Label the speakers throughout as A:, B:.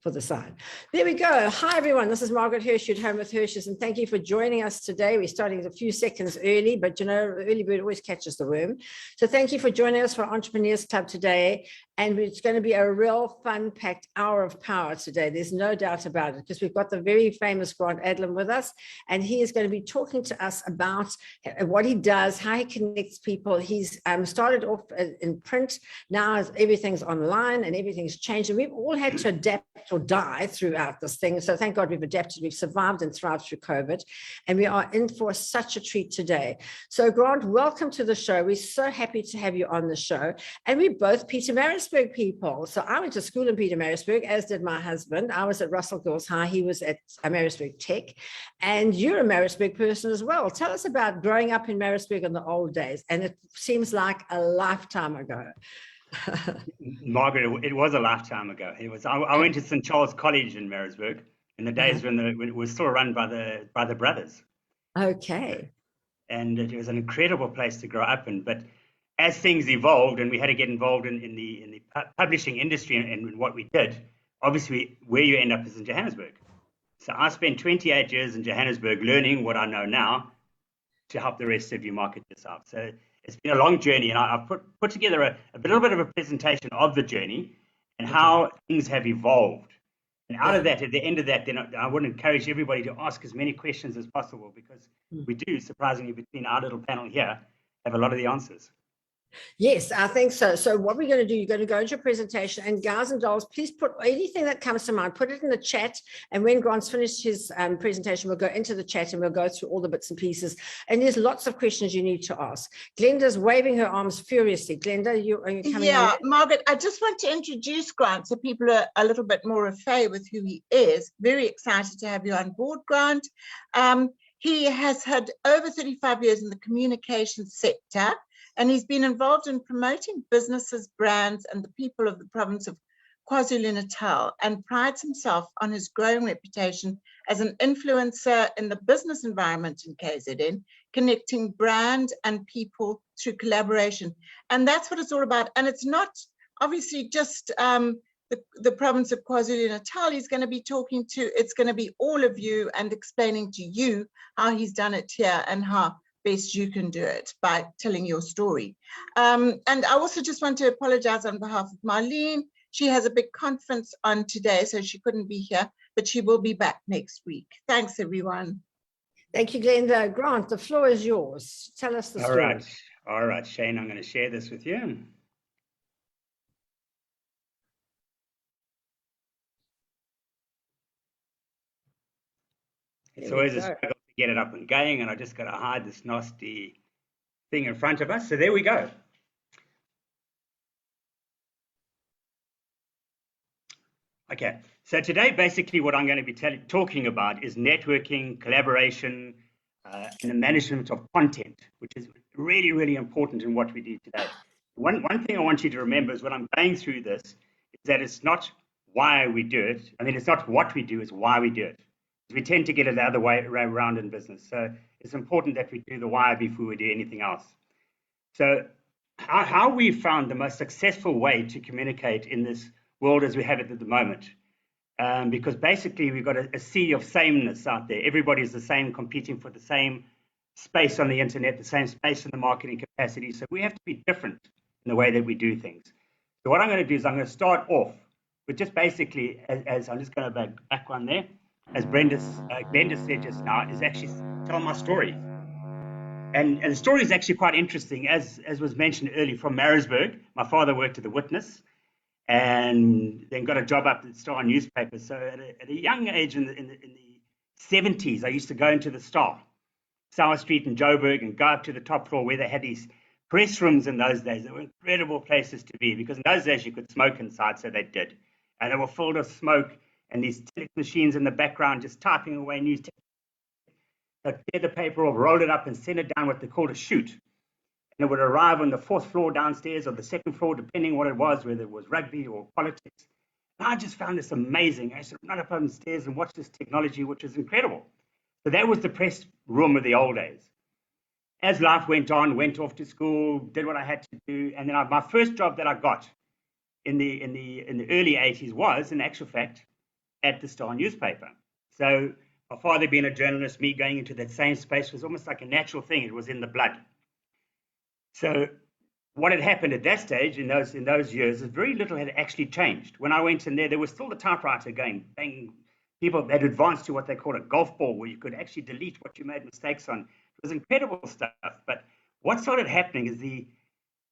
A: for the sign. There we go. Hi, everyone. This is Margaret Hirsch at Home with Hirsch's, and thank you for joining us today. We're starting a few seconds early, but you know, early bird always catches the worm. So thank you for joining us for Entrepreneurs Club today. And it's going to be a real fun-packed hour of power today. There's no doubt about it, because we've got the very famous Grant Adlam with us, and he is going to be talking to us about what he does, how he connects people. He's started off in print. Now everything's online and everything's changed, and we've all had to adapt or die throughout this thing. So thank God we've adapted, we've survived and thrived through COVID, and we are in for such a treat today. So Grant, welcome to the show. We're so happy to have you on the show. And we're both Pietermaritzburg people. So I went to school in Pietermaritzburg, as did my husband. I was at Russell Girls High. He was at Maritzburg Tech. And you're a Maritzburg person as well. Tell us about growing up in Maritzburg in the old days. And it seems like a lifetime ago.
B: Margaret, it was a lifetime ago. It was. I went to St. Charles College in Maritzburg in the days when it was still run by the brothers.
A: Okay.
B: And it was an incredible place to grow up in. But as things evolved and we had to get involved in the publishing industry and what we did, obviously where you end up is in Johannesburg. So I spent 28 years in Johannesburg learning what I know now to help the rest of you market yourself. So it's been a long journey, and I've put together a little bit of a presentation of the journey and how things have evolved. And out of that, at the end of that, then I would encourage everybody to ask as many questions as possible, because we do, surprisingly, between our little panel here, have a lot of the answers.
A: Yes, I think so. So what we're going to do, you're going to go into your presentation, and guys and dolls, please put anything that comes to mind, put it in the chat. And when Grant's finished his presentation, we'll go into the chat and we'll go through all the bits and pieces. And there's lots of questions you need to ask. Glenda's waving her arms furiously. Glenda, are you coming
C: Yeah,
A: on?
C: Margaret, I just want to introduce Grant so people are a little bit more au fait with who he is. Very excited to have you on board, Grant. He has had over 35 years in the communications sector, and he's been involved in promoting businesses, brands, and the people of the province of KwaZulu-Natal, and prides himself on his growing reputation as an influencer in the business environment in KZN, connecting brand and people through collaboration. And that's what it's all about. And it's not obviously just the province of KwaZulu-Natal he's going to be talking to. It's going to be all of you and explaining to you how he's done it here and how best you can do it by telling your story. And I also just want to apologize on behalf of Marlene. She has a big conference on today, so she couldn't be here, but she will be back next week. Thanks, everyone.
A: Thank you, Glenda. Grant, the floor is yours. Tell us the story.
B: All right, Shane, I'm going to share this with you. It's always a struggle to get it up and going, and I just got to hide this nasty thing in front of us. So there we go. Okay, so today basically what I'm going to be talking about is networking, collaboration, and the management of content, which is really, really important in what we do today. One thing I want you to remember is when I'm going through this is that it's not why we do it. I mean, it's not what we do, it's why we do it. We tend to get it the other way around in business. So it's important that we do the why before we do anything else. So how we found the most successful way to communicate in this world as we have it at the moment, because basically we've got a sea of sameness out there. Everybody's the same, competing for the same space on the internet, the same space in the marketing capacity. So we have to be different in the way that we do things. So what I'm going to do is I'm going to start off with just basically, as I'm just going to back one there, as Glenda said just now, is actually tell my story. And the story is actually quite interesting, as was mentioned earlier, from Maritzburg. My father worked at the Witness and then got a job up at the Star newspaper. So at a young age in the 70s, I used to go into the Star, Sour Street in Joburg, and go up to the top floor where they had these press rooms in those days. They were incredible places to be, because in those days you could smoke inside, so they did. And they were filled with smoke, and these telex machines in the background just typing away news. They'd tear the paper off, roll it up, and send it down what they called a chute. And it would arrive on the 4th floor downstairs or the 2nd floor, depending what it was, whether it was rugby or politics. And I just found this amazing. I used to run up on the stairs and watch this technology, which is incredible. So that was the press room of the old days. As life went on, went off to school, did what I had to do, and then my first job that I got in the early 80s was, in actual fact, at the Star newspaper. So my father being a journalist, me going into that same space was almost like a natural thing. It was in the blood. So what had happened at that stage in those years is very little had actually changed. When I went in there was still the typewriter going, bang. People had advanced to what they call a golf ball, where you could actually delete what you made mistakes on. It was incredible stuff. But what started happening is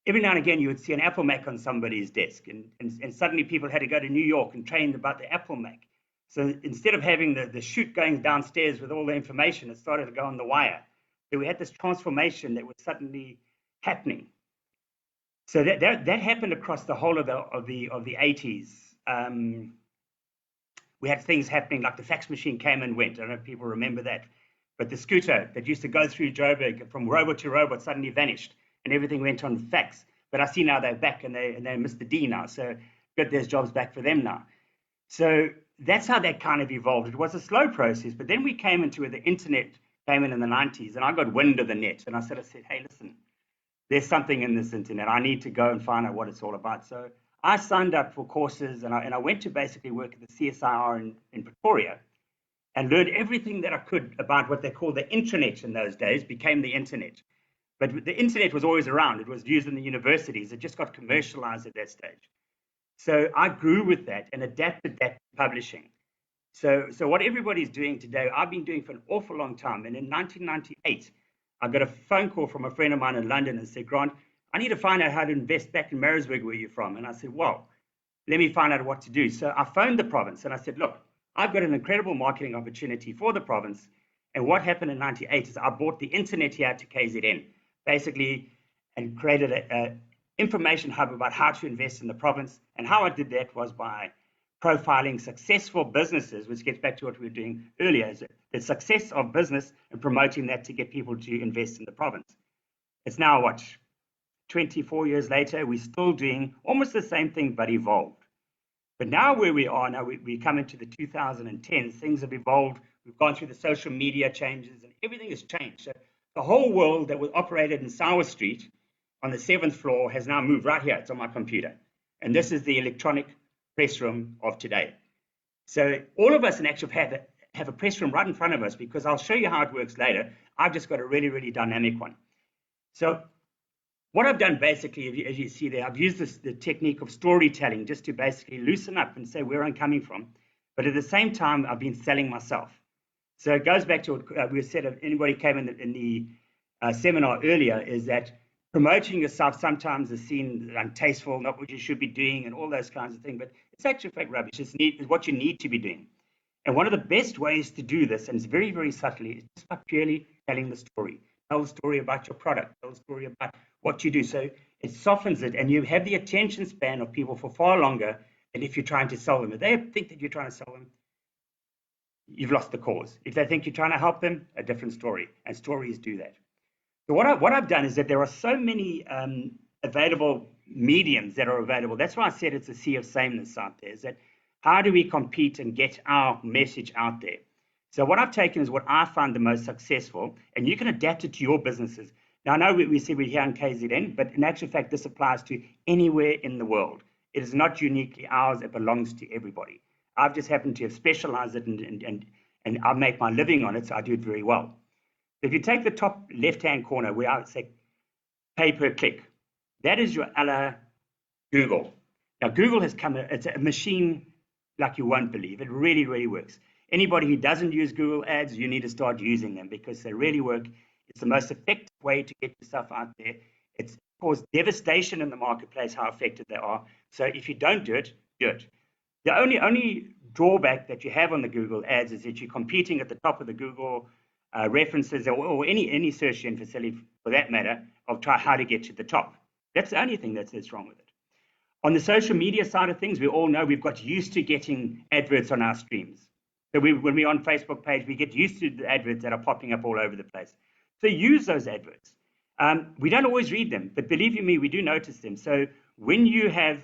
B: every now and again you would see an Apple Mac on somebody's desk, and suddenly people had to go to New York and train about the Apple Mac. So instead of having the chute going downstairs with all the information, it started to go on the wire. So we had this transformation that was suddenly happening. So that happened across the whole of the 80s. We had things happening like the fax machine came and went. I don't know if people remember that. But the scooter that used to go through Joburg from robot to robot suddenly vanished and everything went on fax. But I see now they're back and they're Mr. D now. So good, there's jobs back for them now. So that's how that kind of evolved. It was a slow process, but then we came into where the internet came in the 90s, and I got wind of the net. And I said, hey, listen, there's something in this internet. I need to go and find out what it's all about. So I signed up for courses, and I went to basically work at the CSIR in Pretoria and learned everything that I could about what they call the intranet in those days, became the internet. But the internet was always around. It was used in the universities. It just got commercialized at that stage. So I grew with that and adapted that to publishing. So what everybody's doing today, I've been doing for an awful long time. And in 1998, I got a phone call from a friend of mine in London and said, Grant, I need to find out how to invest back in Maritzburg, where you're from. And I said, well, let me find out what to do. So I phoned the province and I said, look, I've got an incredible marketing opportunity for the province. And what happened in 98 is I brought the internet here to KZN, basically, and created an information hub about how to invest in the province. And how I did that was by profiling successful businesses, which gets back to what we were doing earlier, is the success of business and promoting that to get people to invest in the province. It's now, 24 years later, we're still doing almost the same thing, but evolved. But now where we are, now we come into the 2010s, things have evolved. We've gone through the social media changes and everything has changed. So the whole world that was operated in Sauer Street on the 7th floor has now moved right here. It's on my computer. And this is the electronic press room of today. So all of us in actual have a press room right in front of us, because I'll show you how it works later. I've just got a really, really dynamic one. So what I've done basically, as you see there, I've used the technique of storytelling just to basically loosen up and say where I'm coming from. But at the same time, I've been selling myself. So it goes back to what we said, if anybody came in the seminar earlier, is that promoting yourself sometimes is seen untasteful, not what you should be doing, and all those kinds of things. But it's actually fake rubbish. It's what you need to be doing. And one of the best ways to do this, and it's very, very subtly, is just by purely telling the story. Tell the story about your product. Tell the story about what you do. So it softens it, and you have the attention span of people for far longer than if you're trying to sell them. If they think that you're trying to sell them, you've lost the cause. If they think you're trying to help them, a different story. And stories do that. So what I've done is that there are so many available mediums that are available. That's why I said it's a sea of sameness out there, is that how do we compete and get our message out there? So what I've taken is what I find the most successful, and you can adapt it to your businesses. Now, I know we say we're here in KZN, but in actual fact, this applies to anywhere in the world. It is not uniquely ours. It belongs to everybody. I've just happened to have specialized it, and I make my living on it, so I do it very well. If you take the top left-hand corner where I would say pay per click, that is your a la Google. Now, Google has come, it's a machine like you won't believe. It really, really works. Anybody who doesn't use Google ads, you need to start using them, because they really work. It's the most effective way to get yourself out there. It's caused devastation in the marketplace, how effective they are. So if you don't do it, do it. The only drawback that you have on the Google ads is that you're competing at the top of the Google references, or any search engine facility for that matter, of try how to get to the top. That's the only thing that's wrong with it. On the social media side of things, we all know we've got used to getting adverts on our streams. So when we're on Facebook page, we get used to the adverts that are popping up all over the place. So use those adverts. We don't always read them, but believe you me, we do notice them. So when you have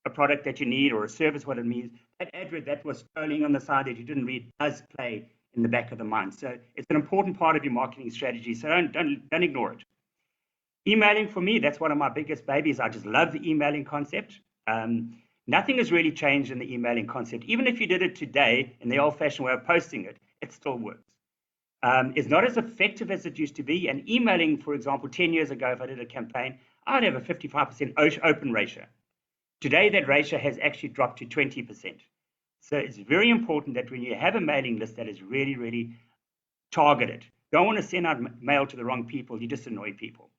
B: a product that you need or a service, what it means, that advert that was scrolling on the side that you didn't read does play in the back of the mind. So it's an important part of your marketing strategy. So don't ignore it. Emailing for me, that's one of my biggest babies. I just love the emailing concept. Nothing has really changed in the emailing concept. Even if you did it today in the old-fashioned way of posting it, it still works. It's not as effective as it used to be. And emailing, for example, 10 years ago, if I did a campaign, I would have a 55% open ratio. Today, that ratio has actually dropped to 20%. So it's very important that when you have a mailing list that is really, really targeted, don't want to send out mail to the wrong people, you just annoy people.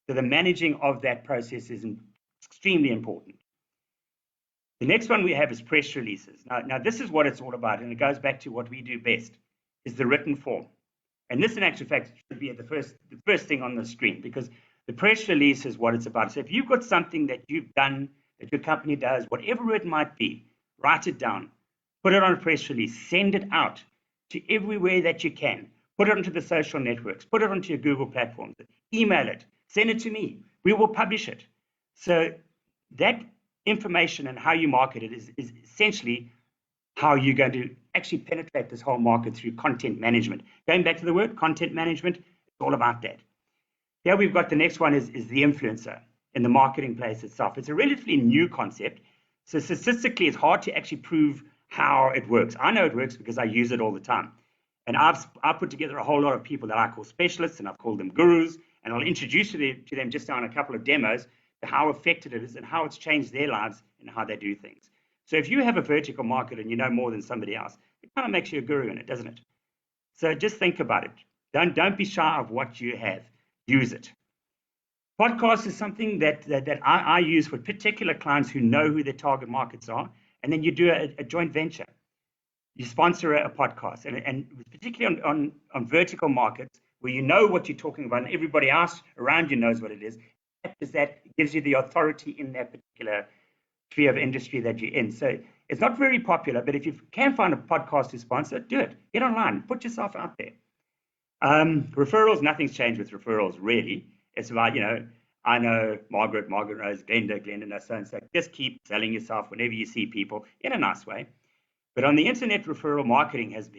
B: So the managing of that process is extremely important. The next one we have is press releases. Now this is what it's all about, and it goes back to what we do best, is the written form. And this, in actual fact, should be at the first thing on the screen, because the press release is what it's about. So if you've got something that you've done, that your company does, whatever it might be, write it down, put it on a press release, send it out to everywhere that you can, put it onto the social networks, put it onto your Google platforms, email it, send it to me. We will publish it. So that information and how you market it is essentially how you're going to actually penetrate this whole market through content management. Going back to the word content management, it's all about that. Here we've got the next one is the influencer in the marketing place itself. It's a relatively new concept. So statistically, it's hard to actually prove how it works. I know it works because I use it all the time. And I've put together a whole lot of people that I call specialists, and I've called them gurus, and I'll introduce you to them just now in a couple of demos to how effective it is and how it's changed their lives and how they do things. So if you have a vertical market and you know more than somebody else, it kind of makes you a guru in it, doesn't it? So just think about it. Don't be shy of what you have. Use it. Podcast is something that I use for particular clients who know who their target markets are, and then you do a joint venture. You sponsor a podcast, and particularly on vertical markets where you know what you're talking about and everybody else around you knows what it is, that gives you the authority in that particular sphere of industry that you're in. So it's not very popular, but if you can find a podcast to sponsor, do it. Get online, put yourself out there. Referrals, nothing's changed with referrals, really. It's about, I know Margaret knows Glenda knows so and so. Just keep selling yourself whenever you see people in a nice way. But on the internet, referral marketing has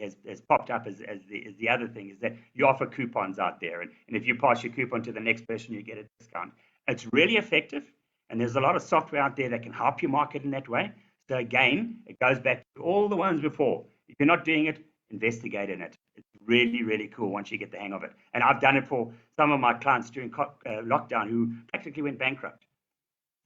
B: popped up as the other thing, is that you offer coupons out there. And if you pass your coupon to the next person, you get a discount. It's really effective. And there's a lot of software out there that can help you market in that way. So again, it goes back to all the ones before. If you're not doing it, investigate in it. It's really, really cool once you get the hang of it. And I've done it for some of my clients during lockdown who practically went bankrupt.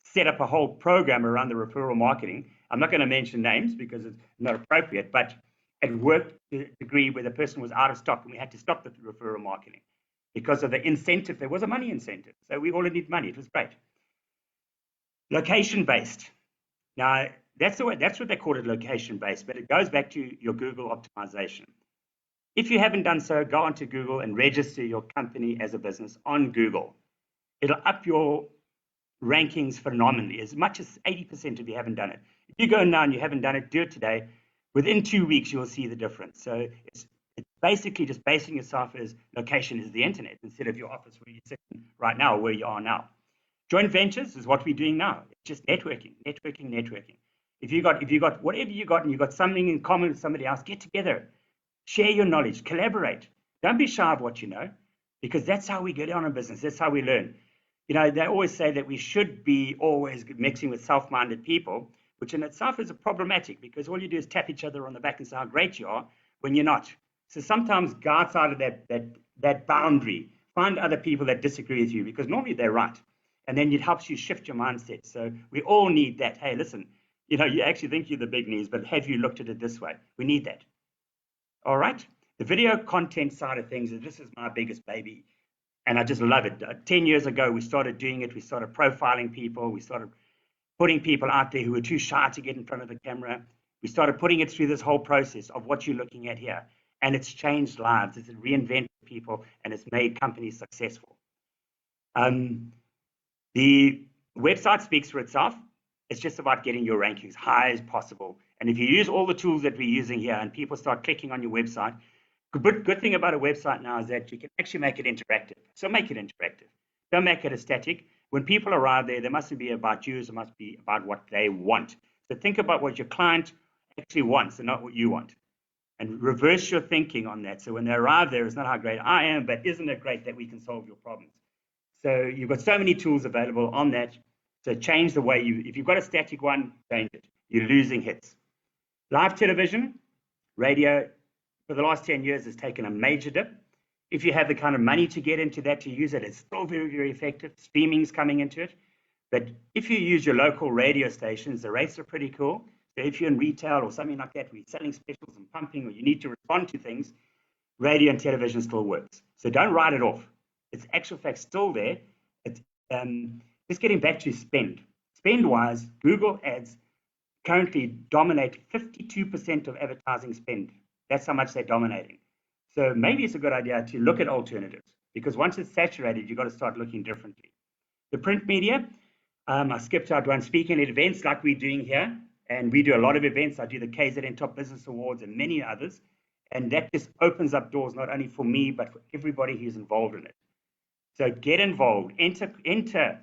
B: Set up a whole program around the referral marketing. I'm not going to mention names because it's not appropriate, but it worked to a degree where the person was out of stock and we had to stop the referral marketing because of the incentive. There was a money incentive. So we all need money. It was great. Location-based. Now, that's what they call it, location-based, but it goes back to your Google optimization. If you haven't done so, go onto Google and register your company as a business on Google. It'll up your rankings phenomenally, as much as 80% if you haven't done it. If you go now and you haven't done it, do it today. Within 2 weeks, you'll see the difference. So it's basically just basing yourself as location is the internet instead of your office where you're sitting right now or where you are now. Joint ventures is what we're doing now. It's just networking. If you got whatever you got and you got something in common with somebody else, get together, share your knowledge, collaborate. Don't be shy of what you know, because that's how we get on in business. That's how we learn. They always say that we should be always mixing with self-minded people, which in itself is problematic because all you do is tap each other on the back and say how great you are when you're not. So sometimes go outside of that boundary, find other people that disagree with you because normally they're right. And then it helps you shift your mindset. So we all need that. Hey, listen, you actually think you're the big knees, but have you looked at it this way? We need that. All right. The video content side of things, this is my biggest baby. And I just love it. 10 years ago, we started doing it. We started profiling people. We started putting people out there who were too shy to get in front of the camera. We started putting it through this whole process of what you're looking at here. And it's changed lives. It's reinvented people, and it's made companies successful. The website speaks for itself. It's just about getting your rankings high as possible. And if you use all the tools that we're using here and people start clicking on your website, good thing about a website now is that you can actually make it interactive. So make it interactive. Don't make it a static. When people arrive there, they mustn't be about you. It must be about what they want. So think about what your client actually wants and not what you want. And reverse your thinking on that. So when they arrive there, it's not how great I am, but isn't it great that we can solve your problems? So you've got so many tools available on that. So change the way if you've got a static one, change it. you're losing hits. Live television, radio, for the last 10 years has taken a major dip. If you have the kind of money to get into that, to use it, it's still very, very effective. Streaming's coming into it. But if you use your local radio stations, the rates are pretty cool. So if you're in retail or something like that, where you're selling specials and pumping, or you need to respond to things, radio and television still works. So don't write it off. It's actual fact still there. It's just getting back to spend. Spend-wise, Google Ads currently dominate 52% of advertising spend. That's how much they're dominating. So maybe it's a good idea to look at alternatives, because once it's saturated, you've got to start looking differently. The print media, I skipped out one, speaking at events like we're doing here, and we do a lot of events. I do the KZN Top Business Awards and many others, and that just opens up doors not only for me, but for everybody who's involved in it. So get involved, enter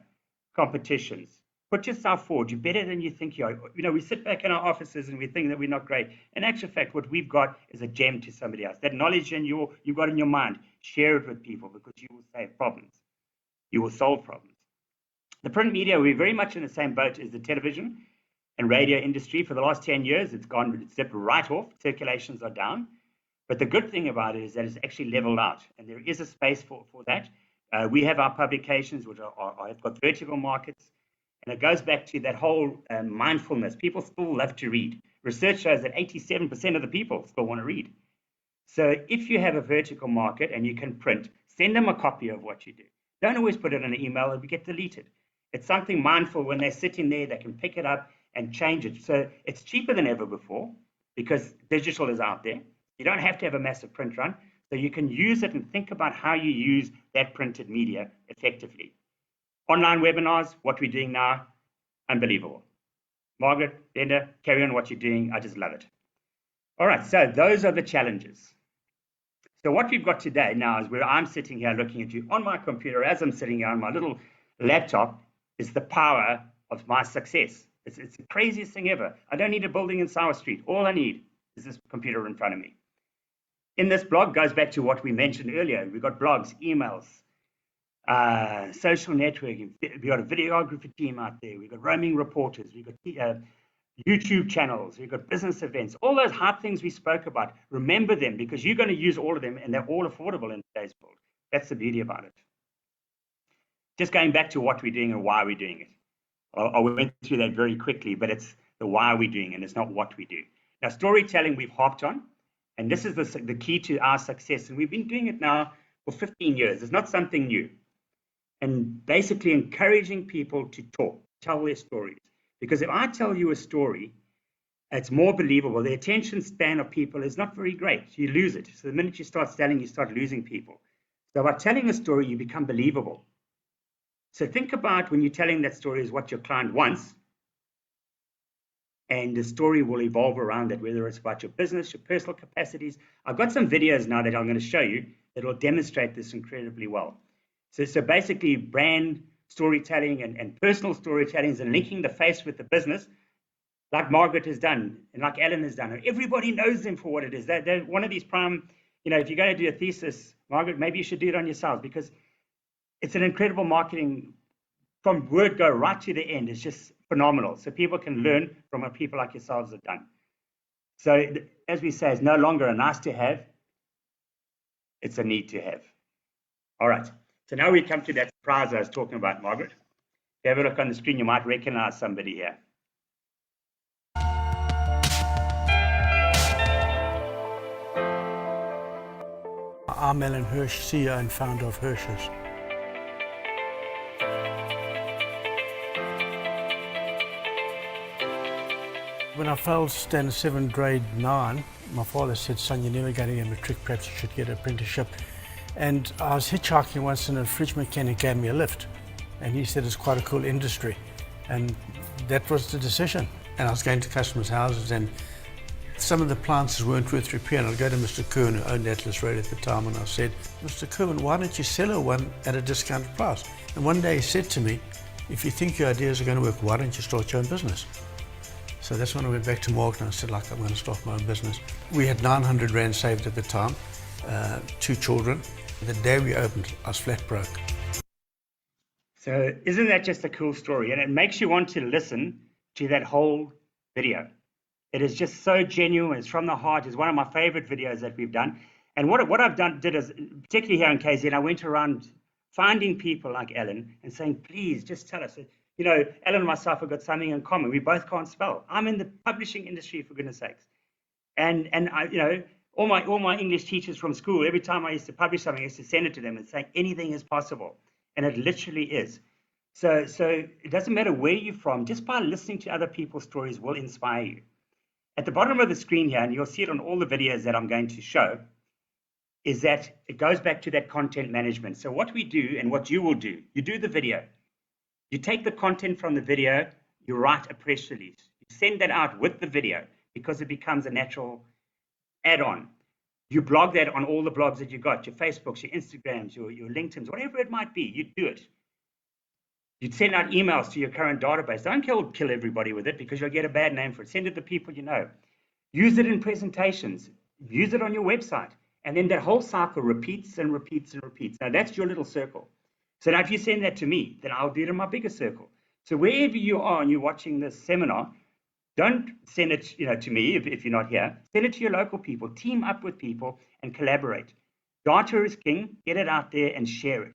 B: competitions, put yourself forward. You're better than you think you are. You know, we sit back in our offices and we think that we're not great. In actual fact, what we've got is a gem to somebody else. That knowledge you've got in your mind, share it with people, because you will save problems. You will solve problems. The print media, we're very much in the same boat as the television and radio industry. For the last 10 years, it's dipped right off. Circulations are down. But the good thing about it is that it's actually leveled out, and there is a space for that. We have our publications, which have got vertical markets. And it goes back to that whole mindfulness. People still love to read. Research shows that 87% of the people still want to read. So if you have a vertical market and you can print, send them a copy of what you do. Don't always put it in an email, it will get deleted. It's something mindful. When they're sitting there, they can pick it up and change it. So it's cheaper than ever before, because digital is out there. You don't have to have a massive print run. So you can use it and think about how you use that printed media effectively. Online webinars, what we're doing now, unbelievable. Margaret, Linda, carry on what you're doing. I just love it. All right, so those are the challenges. So what we've got today now is where I'm sitting here looking at you on my computer as I'm sitting here on my little laptop, is the power of my success. It's the craziest thing ever. I don't need a building in Sour Street. All I need is this computer in front of me. In this blog, goes back to what we mentioned earlier. We've got blogs, emails, social networking. We've got a videography team out there. We've got roaming reporters. We've got YouTube channels. We've got business events. All those hard things we spoke about, remember them, because you're going to use all of them, and they're all affordable in today's world. That's the beauty about it. Just going back to what we're doing and why we're doing it. I went through that very quickly, but it's the why we're doing it, and it's not what we do. Now, storytelling we've harped on, and this is the key to our success, and we've been doing it now for 15 years. It's not something new. And basically encouraging people to talk, tell their stories. Because if I tell you a story, it's more believable. The attention span of people is not very great. You lose it. So the minute you start selling, you start losing people. So by telling a story, you become believable. So think about when you're telling that story is what your client wants, and the story will evolve around that, whether it's about your business, your personal capacities. I've got some videos now that I'm going to show you that will demonstrate this incredibly well. So basically brand storytelling and personal storytelling and linking the face with the business, like Margaret has done and like Alan has done. Everybody knows them for what it is. They're one of these prime, if you're going to do a thesis, Margaret, maybe you should do it on yourselves, because it's an incredible marketing from word go right to the end. It's just phenomenal. So people can learn from what people like yourselves have done. So as we say, it's no longer a nice to have. It's a need to have. All right. So now we come to that surprise I was talking about, Margaret. If you have a look on the screen, you might recognize somebody here.
D: I'm Margaret Hirsch, CEO and founder of Hirsch's. When I failed standard 7, grade 9, my father said, "Son, you're never going to get a matric, perhaps you should get an apprenticeship." And I was hitchhiking once and a fridge mechanic gave me a lift. And he said it's quite a cool industry. And that was the decision. And I was going to customers' houses, and some of the appliances weren't worth repair. And I'd go to Mr. Kerwin, who owned Atlas Road at the time, and I said, "Mr. Kerwin, why don't you sell her one at a discounted price?" And one day he said to me, "If you think your ideas are going to work, why don't you start your own business?" So that's when I went back to Margaret and I said, I'm going to start my own business. We had 900 Rand saved at the time, 2 children. The day we opened, I was flat broke.
B: So isn't that just a cool story? And it makes you want to listen to that whole video. It is just so genuine. It's from the heart. It's one of my favorite videos that we've done. And what I've did is, particularly here in KZN, I went around finding people like Ellen and saying, please just tell us. You know, Ellen and myself have got something in common. We both can't spell. I'm in the publishing industry, for goodness sakes. And I, you know, all my English teachers from school, every time I used to publish something, I used to send it to them and say anything is possible. And it literally is. So it doesn't matter where you're from, just by listening to other people's stories will inspire you. At the bottom of the screen here, and you'll see it on all the videos that I'm going to show, is that it goes back to that content management. So what we do and what you will do, you do the video. You take the content from the video, you write a press release. You send that out with the video because it becomes a natural add-on. You blog that on all the blogs that you got, your Facebooks, your Instagrams, your LinkedIns, whatever it might be, you do it. You'd send out emails to your current database. Don't kill everybody with it because you'll get a bad name for it. Send it to people you know. Use it in presentations. Use it on your website. And then that whole cycle repeats and repeats and repeats. Now, that's your little circle. So now if you send that to me, then I'll do it in my bigger circle. So wherever you are and you're watching this seminar, don't send it to me if you're not here. Send it to your local people. Team up with people and collaborate. Data is king. Get it out there and share it.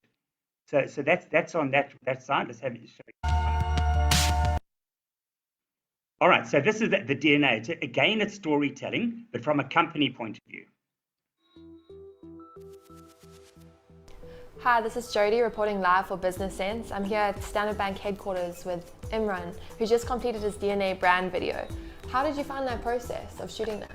B: So that's on that side. Let's have it show you. All right, so this is the DNA. Again, it's storytelling, but from a company point of view.
E: Hi, this is Jody reporting live for Business Sense. I'm here at Standard Bank headquarters with Imran, who just completed his DNA brand video. How did you find that process of shooting that?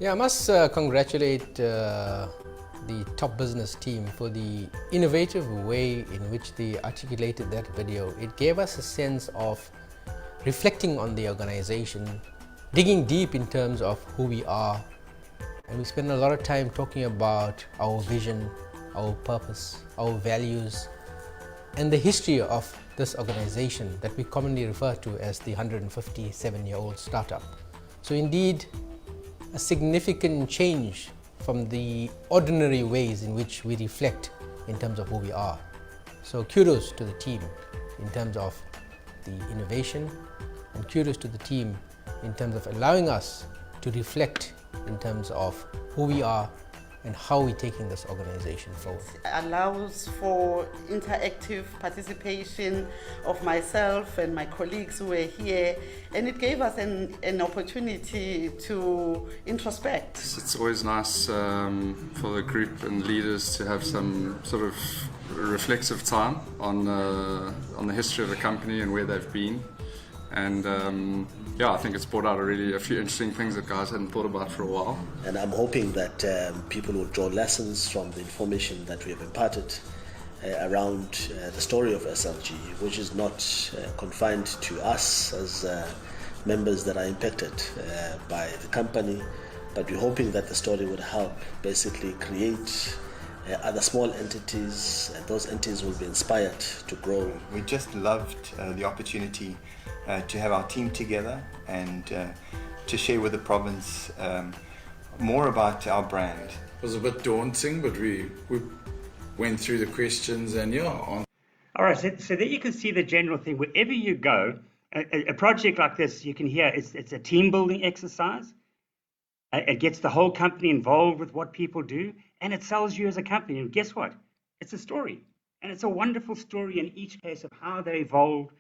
F: Yeah, I must congratulate the Top Business team for the innovative way in which they articulated that video. It gave us a sense of reflecting on the organization, digging deep in terms of who we are, and we spent a lot of time talking about our vision, our purpose, our values, and the history of this organization that we commonly refer to as the 157-year-old startup. So indeed, a significant change from the ordinary ways in which we reflect in terms of who we are. So kudos to the team in terms of the innovation, and kudos to the team in terms of allowing us to reflect in terms of who we are and how we're taking this organization forward.
G: It allows for interactive participation of myself and my colleagues who were here, and it gave us an opportunity to introspect.
H: It's always nice for the group and leaders to have some sort of reflexive time on the history of the company and where they've been. And yeah, I think it's brought out a few interesting things that guys hadn't thought about for a while.
I: And I'm hoping that people will draw lessons from the information that we have imparted around the story of SLG, which is not confined to us as members that are impacted by the company, but we're hoping that the story would help basically create other small entities, and those entities will be inspired to grow.
J: We just loved the opportunity to have our team together and to share with the province more about our brand.
K: It was a bit daunting, but we went through the questions and yeah.
B: All right, so there you can see the general thing. Wherever you go, a project like this, you can hear it's a team building exercise. It gets the whole company involved with what people do, and it sells you as a company. And guess what? It's a story, and it's a wonderful story in each case of how they evolved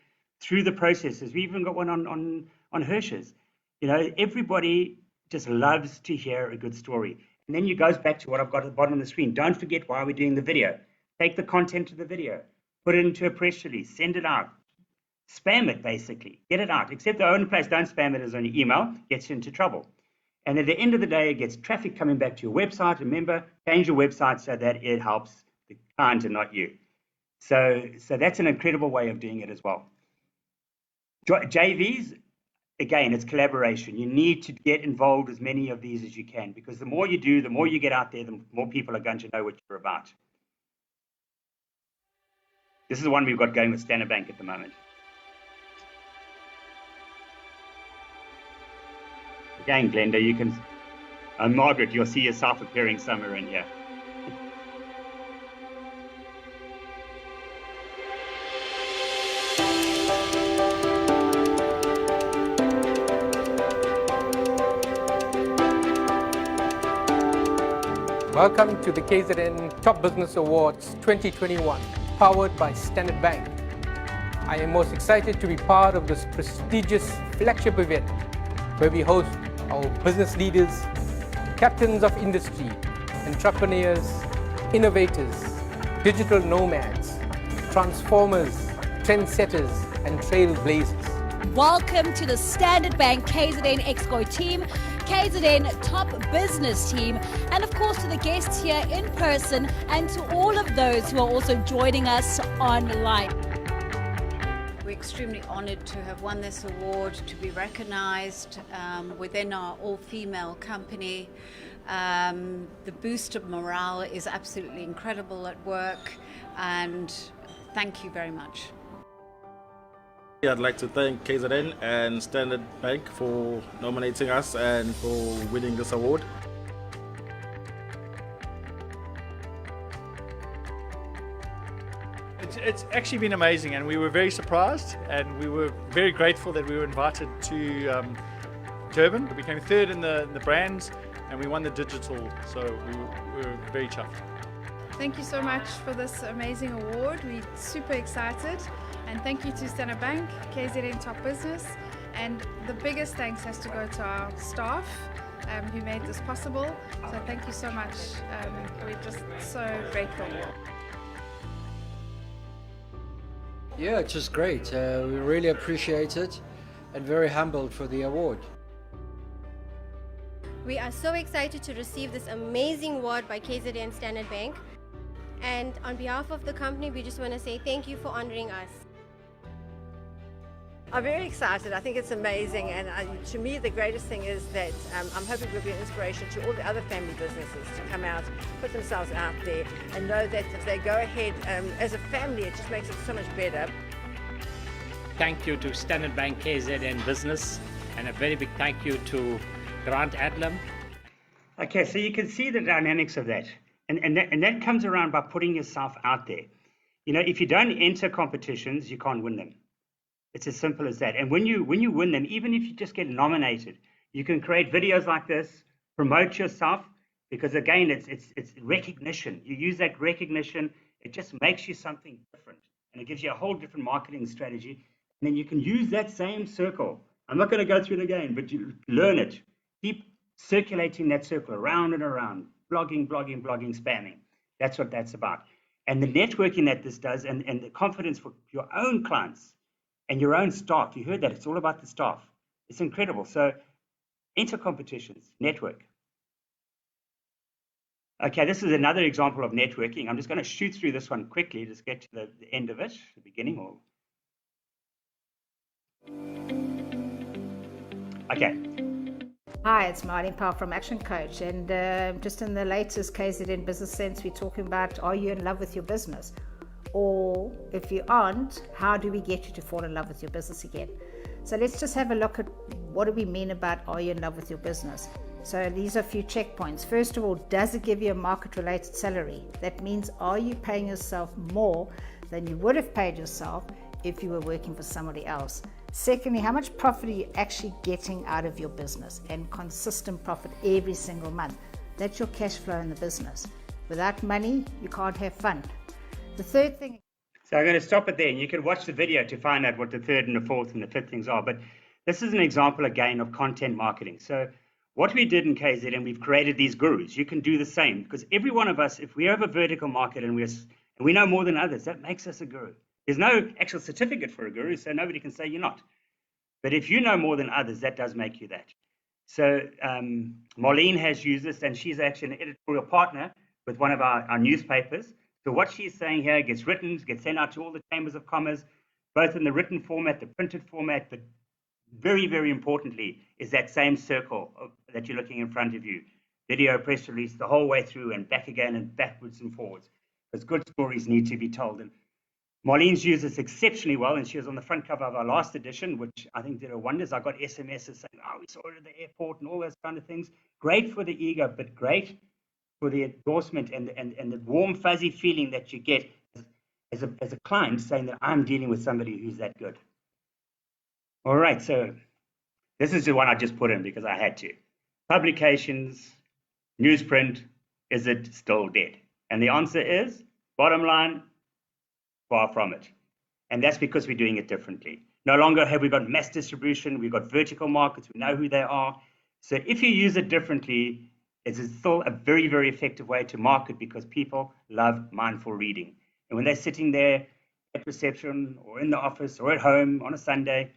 B: through the processes. We even got one on Hirsch's. You know, everybody just loves to hear a good story. And then it goes back to what I've got at the bottom of the screen. Don't forget why we're doing the video. Take the content of the video, put it into a press release, send it out, spam it basically, get it out. Except the only place don't spam it is on your email, gets you into trouble. And at the end of the day, it gets traffic coming back to your website. Remember, change your website so that it helps the client and not you. So that's an incredible way of doing it as well. JVs, again, it's collaboration. You need to get involved with as many of these as you can, because the more you do, the more you get out there, the more people are going to know what you're about. This is the one we've got going with Standard Bank at the moment. Again, Glenda, you can, and Margaret, you'll see yourself appearing somewhere in here.
F: Welcome to the KZN Top Business Awards 2021, powered by Standard Bank. I am most excited to be part of this prestigious flagship event where we host our business leaders, captains of industry, entrepreneurs, innovators, digital nomads, transformers, trendsetters, and trailblazers.
L: Welcome to the Standard Bank KZN Exco team, KZN Top Business team, and of course to the guests here in person and to all of those who are also joining us online.
M: We're extremely honoured to have won this award, to be recognised within our all-female company. The boost of morale is absolutely incredible at work, and thank you very much.
N: I'd like to thank KZN and Standard Bank for nominating us and for winning this award.
O: It's actually been amazing, and we were very surprised, and we were very grateful that we were invited to Durban. We became third in the brands, and we won the digital, so we were very chuffed.
P: Thank you so much for this amazing award. We're super excited, and thank you to Standard Bank, KZN Top Business, and the biggest thanks has to go to our staff who made this possible. So thank you so much. We're just so grateful.
Q: Yeah, it's just great. We really appreciate it and very humbled for the award.
R: We are so excited to receive this amazing award by KZN Standard Bank. And on behalf of the company, we just want to say thank you for honoring us.
A: I'm very excited. I think it's amazing. And to me, the greatest thing is that I'm hoping it will be an inspiration to all the other family businesses to come out, put themselves out there, and know that if they go ahead as a family, it just makes it so much better.
S: Thank you to Standard Bank KZN Business, and a very big thank you to Grant Adlam.
B: Okay, so you can see the dynamics of that. And that comes around by putting yourself out there. You know, if you don't enter competitions, you can't win them. It's as simple as that. And when you win them, even if you just get nominated, you can create videos like this, promote yourself, because again, it's recognition. You use that recognition, it just makes you something different. And it gives you a whole different marketing strategy. And then you can use that same circle. I'm not going to go through it again, but you learn it. Keep circulating that circle around and around. Blogging, spamming. That's what that's about. And the networking that this does, and the confidence for your own clients and your own staff. You heard that. It's all about the staff. It's incredible. So enter competitions, network. Okay, this is another example of networking. I'm just going to shoot through this one quickly, just get to the end of it, the beginning. Okay.
T: Hi, it's Marlene Powell from Action Coach, and just in the latest KZN Business Sense, we're talking about, are you in love with your business? Or if you aren't, how do we get you to fall in love with your business again? So let's just have a look at what do we mean about are you in love with your business? So these are a few checkpoints. First of all, does it give you a market-related salary? That means, are you paying yourself more than you would have paid yourself if you were working for somebody else? Secondly, how much profit are you actually getting out of your business? And consistent profit every single month. That's your cash flow in the business. Without money, you can't have fun. The third thing...
B: So I'm going to stop it there, and you can watch the video to find out what the third and the fourth and the fifth things are. But this is an example, again, of content marketing. So what we did in KZN, we've created these gurus. You can do the same, because every one of us, if we have a vertical market and we know more than others, that makes us a guru. There's no actual certificate for a guru, so nobody can say you're not. But if you know more than others, that does make you that. So Marlene has used this, and she's actually an editorial partner with one of our newspapers. So what she's saying here gets written, gets sent out to all the chambers of commerce, both in the written format, the printed format, but very, very importantly is that same circle that you're looking in front of you. Video, press release, the whole way through and back again and backwards and forwards. Because good stories need to be told. And Marlene's used this exceptionally well, and she was on the front cover of our last edition, which I think did her wonders. I got SMSs saying, oh, we saw her at the airport and all those kind of things. Great for the ego, but great for the endorsement and the warm, fuzzy feeling that you get as a client saying that I'm dealing with somebody who's that good. All right, so this is the one I just put in because I had to. Publications, newsprint, is it still dead? And the answer is, bottom line, far from it. And that's because we're doing it differently. No longer have we got mass distribution, we've got vertical markets, we know who they are. So if you use it differently, it's still a very, very effective way to market because people love mindful reading. And when they're sitting there at reception or in the office or at home on a Sunday,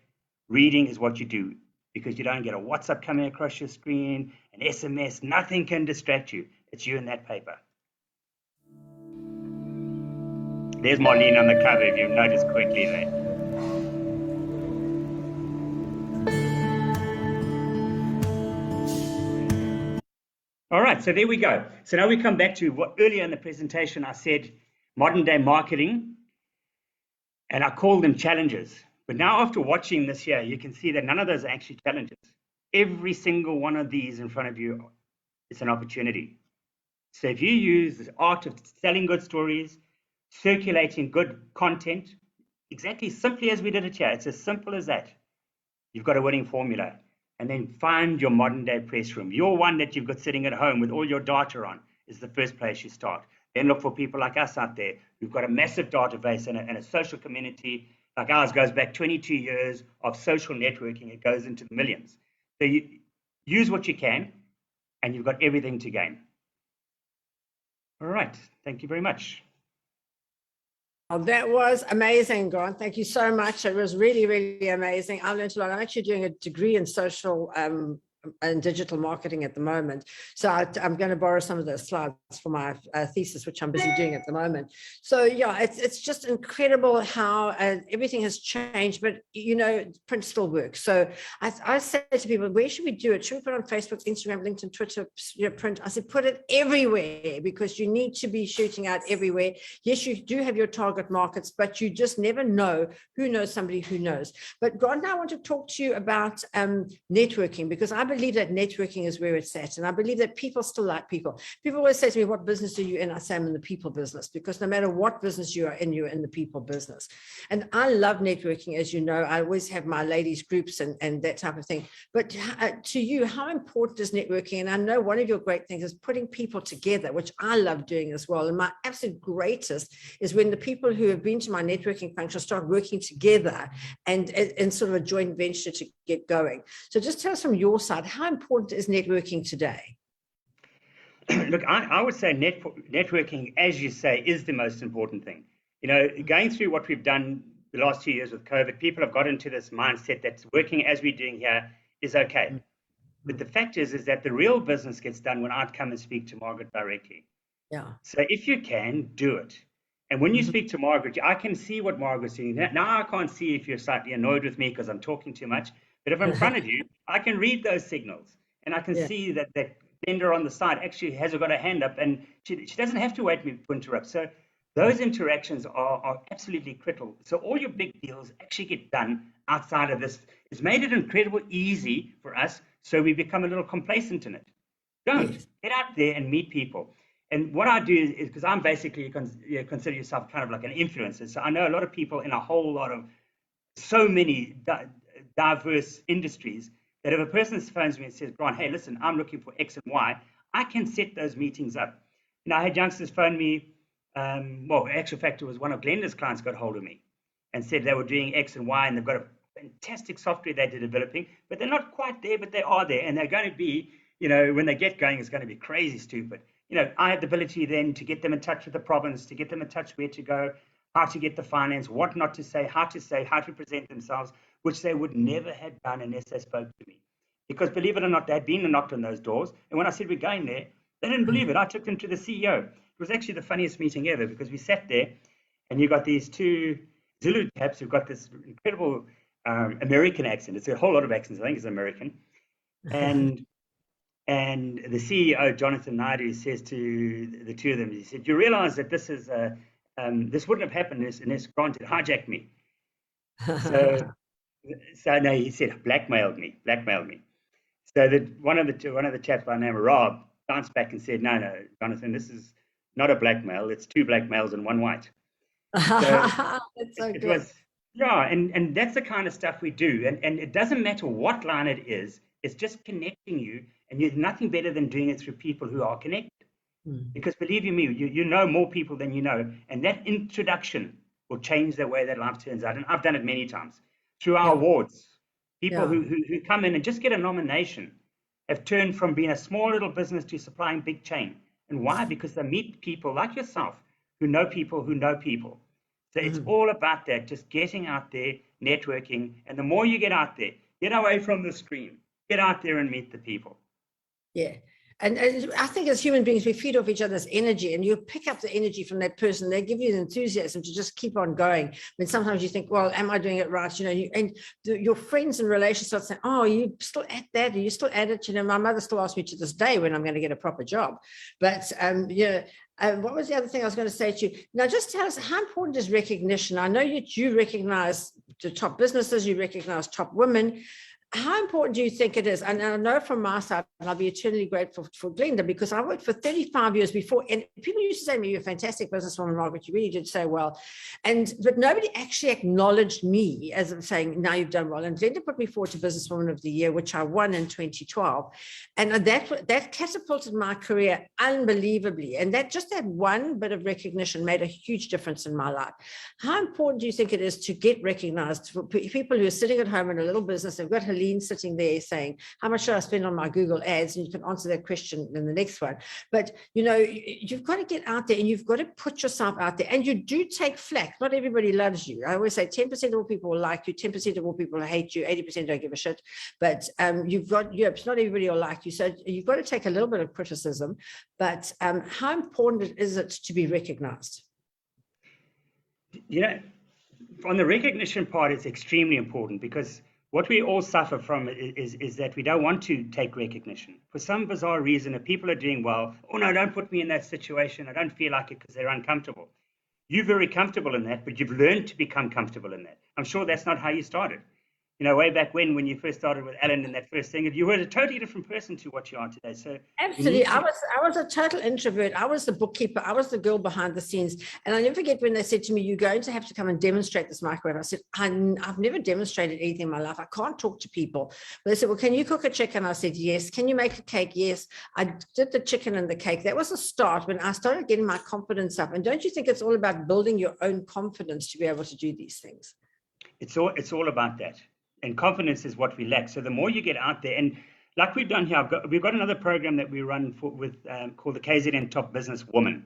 B: reading is what you do because you don't get a WhatsApp coming across your screen, an SMS, nothing can distract you. It's you and that paper. There's Marlene on the cover, if you've noticed quickly there. All right, so there we go. So now we come back to what earlier in the presentation I said, modern day marketing, and I called them challenges. But now after watching this here, you can see that none of those are actually challenges. Every single one of these in front of you is an opportunity. So if you use the art of telling good stories, circulating good content, exactly simply as we did it here, it's as simple as that. You've got a winning formula. And then find your modern day press room. Your one that you've got sitting at home with all your data on is the first place you start. Then look for people like us out there who've got a massive database and a social community. Like ours goes back 22 years of social networking. It goes into the millions. So you use what you can, and you've got everything to gain. All right. Thank you very much.
A: Oh, that was amazing, Grant. Thank you so much. It was really, really amazing. I learned a lot. I'm actually doing a degree in social and digital marketing at the moment. So I'm going to borrow some of those slides for my thesis, which I'm busy doing at the moment. So yeah, it's just incredible how everything has changed, but you know, print still works. So I say to people, where should we do it? Should we put it on Facebook, Instagram, LinkedIn, Twitter, print? I said, put it everywhere because you need to be shooting out everywhere. Yes, you do have your target markets, but you just never know who knows somebody who knows. But Grant, now I want to talk to you about networking because I believe that networking is where it's at. And I believe that people still like people. People always say to me, what business are you in? I say, I'm in the people business, because no matter what business you are in, you're in the people business. And I love networking, as you know. I always have my ladies groups and that type of thing. But to you, how important is networking? And I know one of your great things is putting people together, which I love doing as well. And my absolute greatest is when the people who have been to my networking function start working together and sort of a joint venture to get going. So just tell us from your side, how important is networking today?
B: Look, I would say networking, as you say, is the most important thing. You know, going through what we've done the last 2 years with COVID, people have got into this mindset that working as we're doing here is okay. But the fact is that the real business gets done when I come and speak to Margaret directly.
A: Yeah.
B: So if you can, do it. And when you speak to Margaret, I can see what Margaret's doing. Now I can't see if you're slightly annoyed with me because I'm talking too much. But if I'm in front of you, I can read those signals. And I can see that that vendor on the side actually has got a hand up and she doesn't have to wait for me to interrupt. So those interactions are absolutely critical. So all your big deals actually get done outside of this. It's made it incredibly easy for us, so we become a little complacent in it. Get out there and meet people. And what I do is because I'm basically, you consider yourself kind of like an influencer. So I know a lot of people in a whole lot of so many diverse industries that if a person phones me and says, Grant, hey, listen, I'm looking for X and Y, I can set those meetings up. You know, I had youngsters phone me. Well, actual fact, it was one of Glenda's clients got hold of me and said they were doing X and Y and they've got a fantastic software they're developing, but they're not quite there, but they are there. And they're going to be, you know, when they get going, it's going to be crazy stupid. You know, I had the ability then to get them in touch with the province, to get them in touch where to go, how to get the finance, what not to say, how to present themselves, which they would never have done unless they spoke to me. Because believe it or not, they had been and knocked on those doors. And when I said we're going there, they didn't believe it. I took them to the CEO. It was actually the funniest meeting ever because we sat there and you got these two Zulu chaps who've got this incredible American accent. It's a whole lot of accents. I think it's American. And the CEO, Jonathan Naidu, says to the two of them, he said, you realize that this is this wouldn't have happened unless Grant had hijacked me. So no, he said, blackmailed me. So that one of the chaps by the name of Rob bounced back and said, no, Jonathan, this is not a blackmail. It's two black males and one white. So
A: That's so good.
B: And that's the kind of stuff we do. And it doesn't matter what line it is. It's just connecting you. And there's nothing better than doing it through people who are connected. Because believe you me, you know more people than you know. And that introduction will change the way that life turns out. And I've done it many times through our awards. People who come in and just get a nomination have turned from being a small little business to supplying big chain. And why? Because they meet people like yourself who know people who know people. So it's all about that, just getting out there, networking. And the more you get out there, get away from the screen, get out there and meet the people.
A: Yeah. And I think as human beings, we feed off each other's energy, and you pick up the energy from that person. They give you the enthusiasm to just keep on going. When sometimes you think, well, am I doing it right? You know, and your friends and relations start saying, oh, you still at that? Are you still at it? You know, my mother still asks me to this day when I'm going to get a proper job. But, what was the other thing I was going to say to you? Now, just tell us, how important is recognition? I know you recognize the top businesses, you recognize top women. How important do you think it is? And I know from my side, and I'll be eternally grateful for Glenda, because I worked for 35 years before, and people used to say to me, you're a fantastic businesswoman, Margaret, you really did so well. But nobody actually acknowledged me as saying, now you've done well. And Glenda put me forward to Businesswoman of the Year, which I won in 2012. And that catapulted my career unbelievably. And that one bit of recognition made a huge difference in my life. How important do you think it is to get recognized for people who are sitting at home in a little business? They've got Helene sitting there saying, how much should I spend on my Google ads? And you can answer that question in the next one. But, you know, you've got to get out there and you've got to put yourself out there. And you do take flack. Not everybody loves you. I always say 10% of all people will like you, 10% of all people will hate you, 80% don't give a shit. But not everybody will like you. So you've got to take a little bit of criticism. But how important is it to be recognized?
B: You know, on the recognition part, it's extremely important, because what we all suffer from is that we don't want to take recognition. For some bizarre reason, if people are doing well, oh no, don't put me in that situation, I don't feel like it, because they're uncomfortable. You're very comfortable in that, but you've learned to become comfortable in that. I'm sure that's not how you started. You know, way back when you first started with Alan and that first thing, you were a totally different person to what you are today. So
A: absolutely, I was a total introvert. I was the bookkeeper. I was the girl behind the scenes. And I never forget when they said to me, "You're going to have to come and demonstrate this microwave." I said, "I've never demonstrated anything in my life. I can't talk to people." But they said, "Well, can you cook a chicken?" I said, "Yes." "Can you make a cake?" "Yes." I did the chicken and the cake. That was a start when I started getting my confidence up. And don't you think it's all about building your own confidence to be able to do these things?
B: It's all about that. And confidence is what we lack. So the more you get out there, and like we've done here, we've got another program that we run called the KZN Top Business Woman.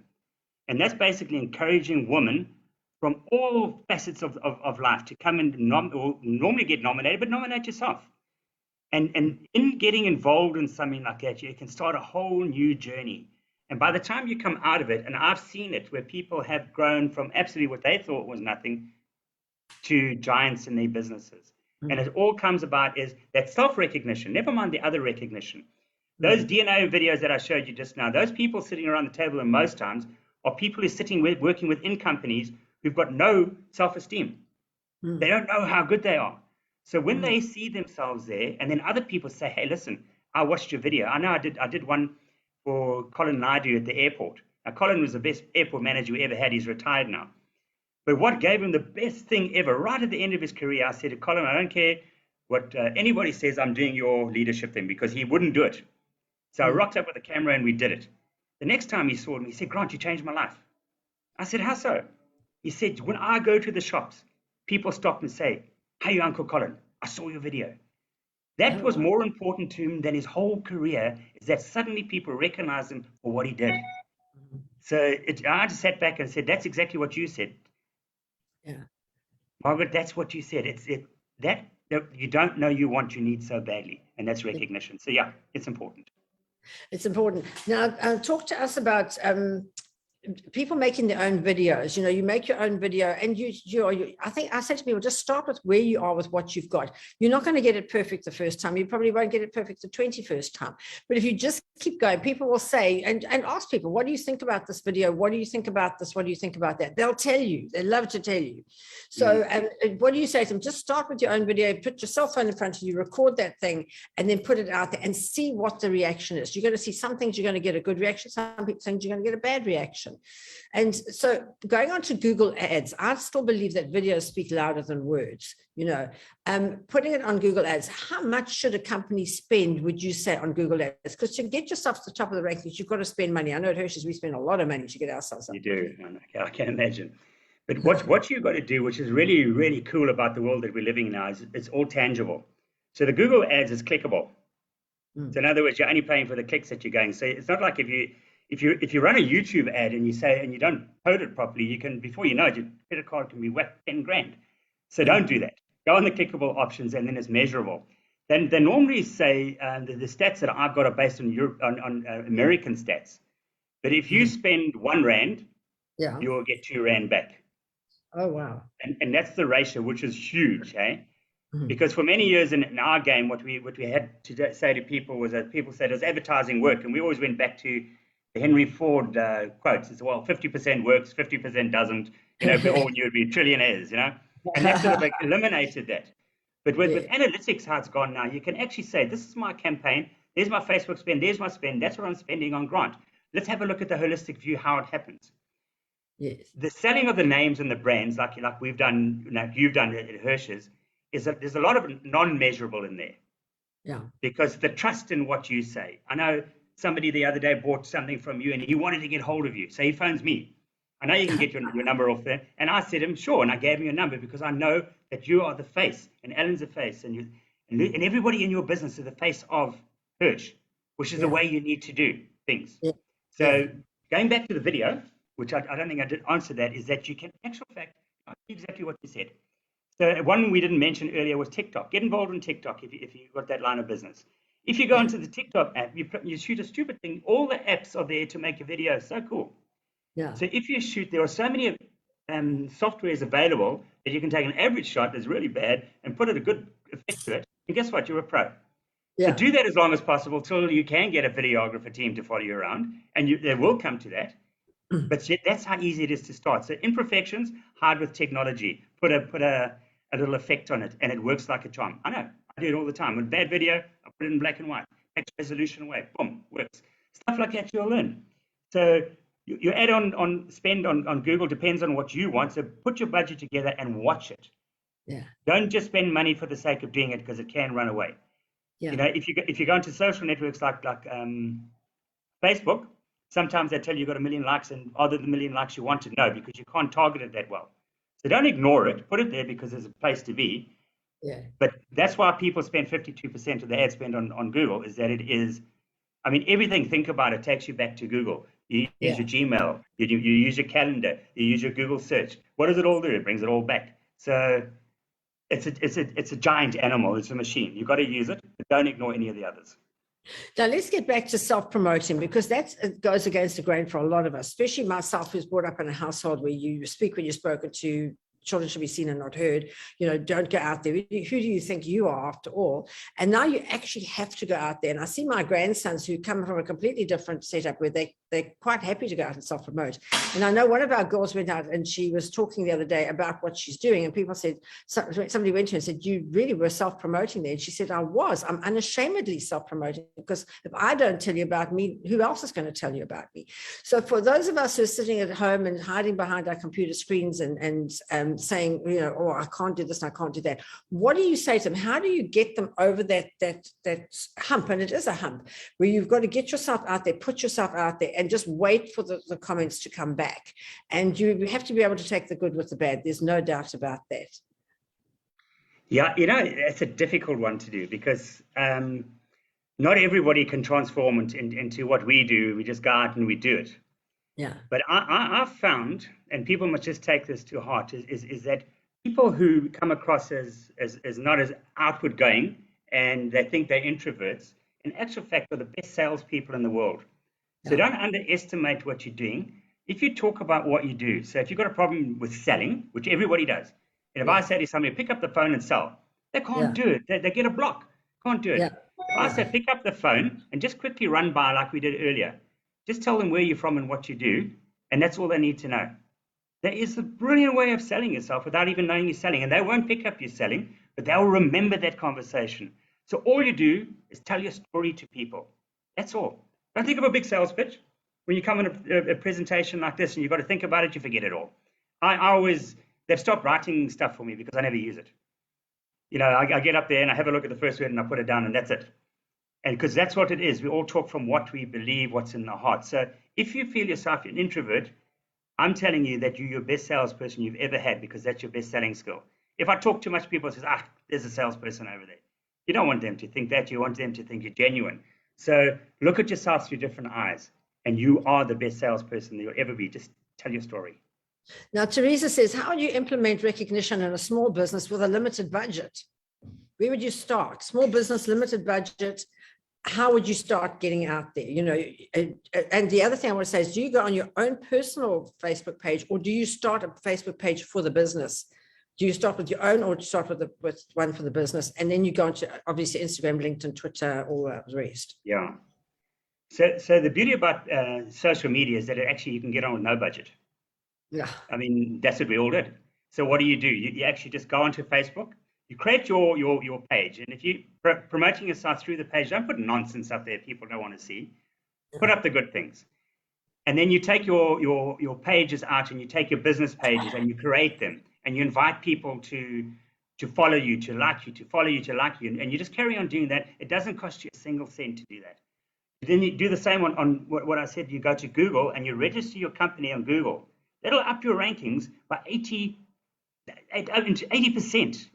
B: And that's basically encouraging women from all facets of life to come and normally get nominated, but nominate yourself. And in getting involved in something like that, you can start a whole new journey. And by the time you come out of it, and I've seen it where people have grown from absolutely what they thought was nothing to giants in their businesses. And it all comes about is that self-recognition, never mind the other recognition. Those DNA videos that I showed you just now, those people sitting around the table in most times are people who are working within companies who've got no self-esteem. They don't know how good they are. So when they see themselves there, and then other people say, "Hey, listen, I watched your video. I know I did one for Colin Naidu at the airport." Now, Colin was the best airport manager we ever had. He's retired now. But what gave him the best thing ever, right at the end of his career, I said to Colin, "I don't care what anybody says, I'm doing your leadership thing," because he wouldn't do it. So I rocked up with a camera and we did it. The next time he saw me, he said, "Grant, you changed my life." I said, "How so?" He said, "When I go to the shops, people stop and say, 'Hey, Uncle Colin, I saw your video.'" That was more important to him than his whole career, is that suddenly people recognize him for what he did. So I just sat back and said, "That's exactly what you said."
A: Yeah,
B: Margaret, that's what you said. That you don't know you need so badly, and that's recognition. So yeah, it's important.
A: It's important. Now, talk to us about people making their own videos. You know, you make your own video, and I think I say to people, just start with where you are with what you've got. You're not going to get it perfect the first time. You probably won't get it perfect the 21st time. But if you just keep going, people will say, and ask people, "What do you think about this video? What do you think about this? What do you think about that?" They'll tell you. They love to tell you. So what do you say to them? Just start with your own video, put your cell phone in front of you, record that thing, and then put it out there and see what the reaction is. You're going to see some things you're going to get a good reaction, some things you're going to get a bad reaction. awesome. And so going on to Google Ads, I still believe that videos speak louder than words, putting it on Google Ads. How much should a company spend, would you say, on Google Ads? Because to get yourself to the top of the rankings, you've got to spend money. I know at Hirsch's we spend a lot of money to get ourselves up.
B: You do, I can imagine. But what you've got to do, which is really, really cool about the world that we're living in now, is it's all tangible. So the Google Ads is clickable. So in other words, you're only paying for the clicks that you're going. So it's not like if you run a YouTube ad and you don't code it properly, you can, before you know it, your credit card can be whacked 10 grand. So don't do that. Go on the clickable options, and then it's measurable. Then they normally say the stats that I've got are based on American stats. But if you spend R1, you will get R2 back.
A: Oh wow!
B: And that's the ratio, which is huge, eh? Because for many years in our game, what we had to say to people was that people said, "Does advertising work?" And we always went back to the Henry Ford quotes. It's, well, 50% works, 50% doesn't. If we all knew it'd be trillionaires, And that sort of eliminated that. But with analytics, how it's gone now, you can actually say, "This is my campaign. There's my Facebook spend. There's my spend. That's what I'm spending on Grant. Let's have a look at the holistic view, how it happens."
A: Yes.
B: The selling of the names and the brands, like we've done, you've done at Hirsch's, is that there's a lot of non-measurable in there.
A: Yeah.
B: Because the trust in what you say. I know somebody the other day bought something from you and he wanted to get hold of you. So he phones me. I know you can get your number off there. And I said to him, sure. And I gave him your number because I know that you are the face and Alan's the face and everybody in your business is the face of Hirsch, which is the way you need to do things.
A: Yeah.
B: So going back to the video, which I don't think I did answer that, is that you can, actual fact, exactly what you said. So one we didn't mention earlier was TikTok. Get involved in TikTok if you've got that line of business. If you go into the TikTok app, you shoot a stupid thing. All the apps are there to make a video. So cool.
A: Yeah.
B: So if you shoot, there are so many softwares available that you can take an average shot that's really bad and put a good effect to it. And guess what? You're a pro.
A: Yeah.
B: So do that as long as possible till you can get a videographer team to follow you around. And they will come to that. But that's how easy it is to start. So imperfections, hide with technology. Put a little effect on it, and it works like a charm. I know. I do it all the time. With bad video, I put it in black and white. Takes resolution away. Boom, works. Stuff like that you'll learn. So your add on spend on Google depends on what you want. So put your budget together and watch it.
A: Yeah.
B: Don't just spend money for the sake of doing it because it can run away.
A: Yeah.
B: If you go into social networks like Facebook, sometimes they tell you got 1 million likes, and are there the 1 million likes you want to know because you can't target it that well. So don't ignore it. Put it there because there's a place to be.
A: Yeah.
B: But that's why people spend 52% of the ad spend on Google, is that it is, everything, think about it, takes you back to Google. You use your Gmail, you use your calendar, you use your Google search. What does it all do? It brings it all back. So it's a giant animal. It's a machine. You've got to use it, but don't ignore any of the others.
A: Now, let's get back to self-promoting, because that goes against the grain for a lot of us, especially myself, who's brought up in a household where you speak when you're spoken to. Children should be seen and not heard. Don't go out there. Who do you think you are, after all? And now you actually have to go out there. And I see my grandsons who come from a completely different setup where they're quite happy to go out and self-promote. And I know one of our girls went out and she was talking the other day about what she's doing. And people said, somebody went to her and said, "You really were self-promoting there." And she said, I'm unashamedly self-promoting, because if I don't tell you about me, who else is going to tell you about me? So for those of us who are sitting at home and hiding behind our computer screens and saying, "Oh, I can't do this and I can't do that," what do you say to them? How do you get them over that hump? And it is a hump where you've got to get yourself out there, put yourself out there, and just wait for the comments to come back. And you have to be able to take the good with the bad. There's no doubt about that.
B: Yeah, it's a difficult one to do, because not everybody can transform into what we do. We just go out and we do it.
A: Yeah.
B: But I've found, and people must just take this to heart, is that people who come across as not as outward going, and they think they're introverts, in actual fact are the best salespeople in the world. So don't underestimate what you're doing. If you talk about what you do, so if you've got a problem with selling, which everybody does, and if I say to somebody, pick up the phone and sell, they can't do it. They get a block. Can't do it.
A: Yeah.
B: If I say, pick up the phone and just quickly run by like we did earlier, just tell them where you're from and what you do, and that's all they need to know. There is a brilliant way of selling yourself without even knowing you're selling, and they won't pick up your selling, but they'll remember that conversation. So all you do is tell your story to people. That's all. Don't think of a big sales pitch. when you come in a presentation like this and you've got to think about it, you forget it all. They've stopped writing stuff for me because I never use it. You know, I get up there and I have a look at the first word and I put it down and that's it. And because that's what it is. We all talk from what we believe, what's in our heart. So if you feel yourself an introvert, I'm telling you that you're your best salesperson you've ever had because that's your best selling skill. If I talk too much, people say, there's a salesperson over there. You don't want them to think that. You want them to think you're genuine. So look at yourself through different eyes, and you are the best salesperson that you'll ever be. Just tell your story.
A: Now, Teresa says, how do you implement recognition in a small business with a limited budget? Where would you start? Small business, limited budget. How would you start getting out there? You know, and the other thing I want to say is, do you go on your own personal Facebook page, or do you start a Facebook page for the business? Do you start with your own, or do you start with one for the business, and then you go into obviously Instagram, LinkedIn, Twitter, all the rest?
B: Yeah. So the beauty about social media is that actually you can get on with no budget.
A: Yeah.
B: I mean, that's what we all did. So what do? You actually just go onto Facebook. You create your page, and if you promoting yourself through the page, don't put nonsense up there people don't want to see. Put up the good things, and then you take your pages out, and you take your business pages, and you create them, and you invite people to follow you, to like you, to follow you, to like you, and you just carry on doing that. It doesn't cost you a single cent to do that. Then you do the same on what I said. You go to Google and you register your company on Google. That'll up your rankings by 80%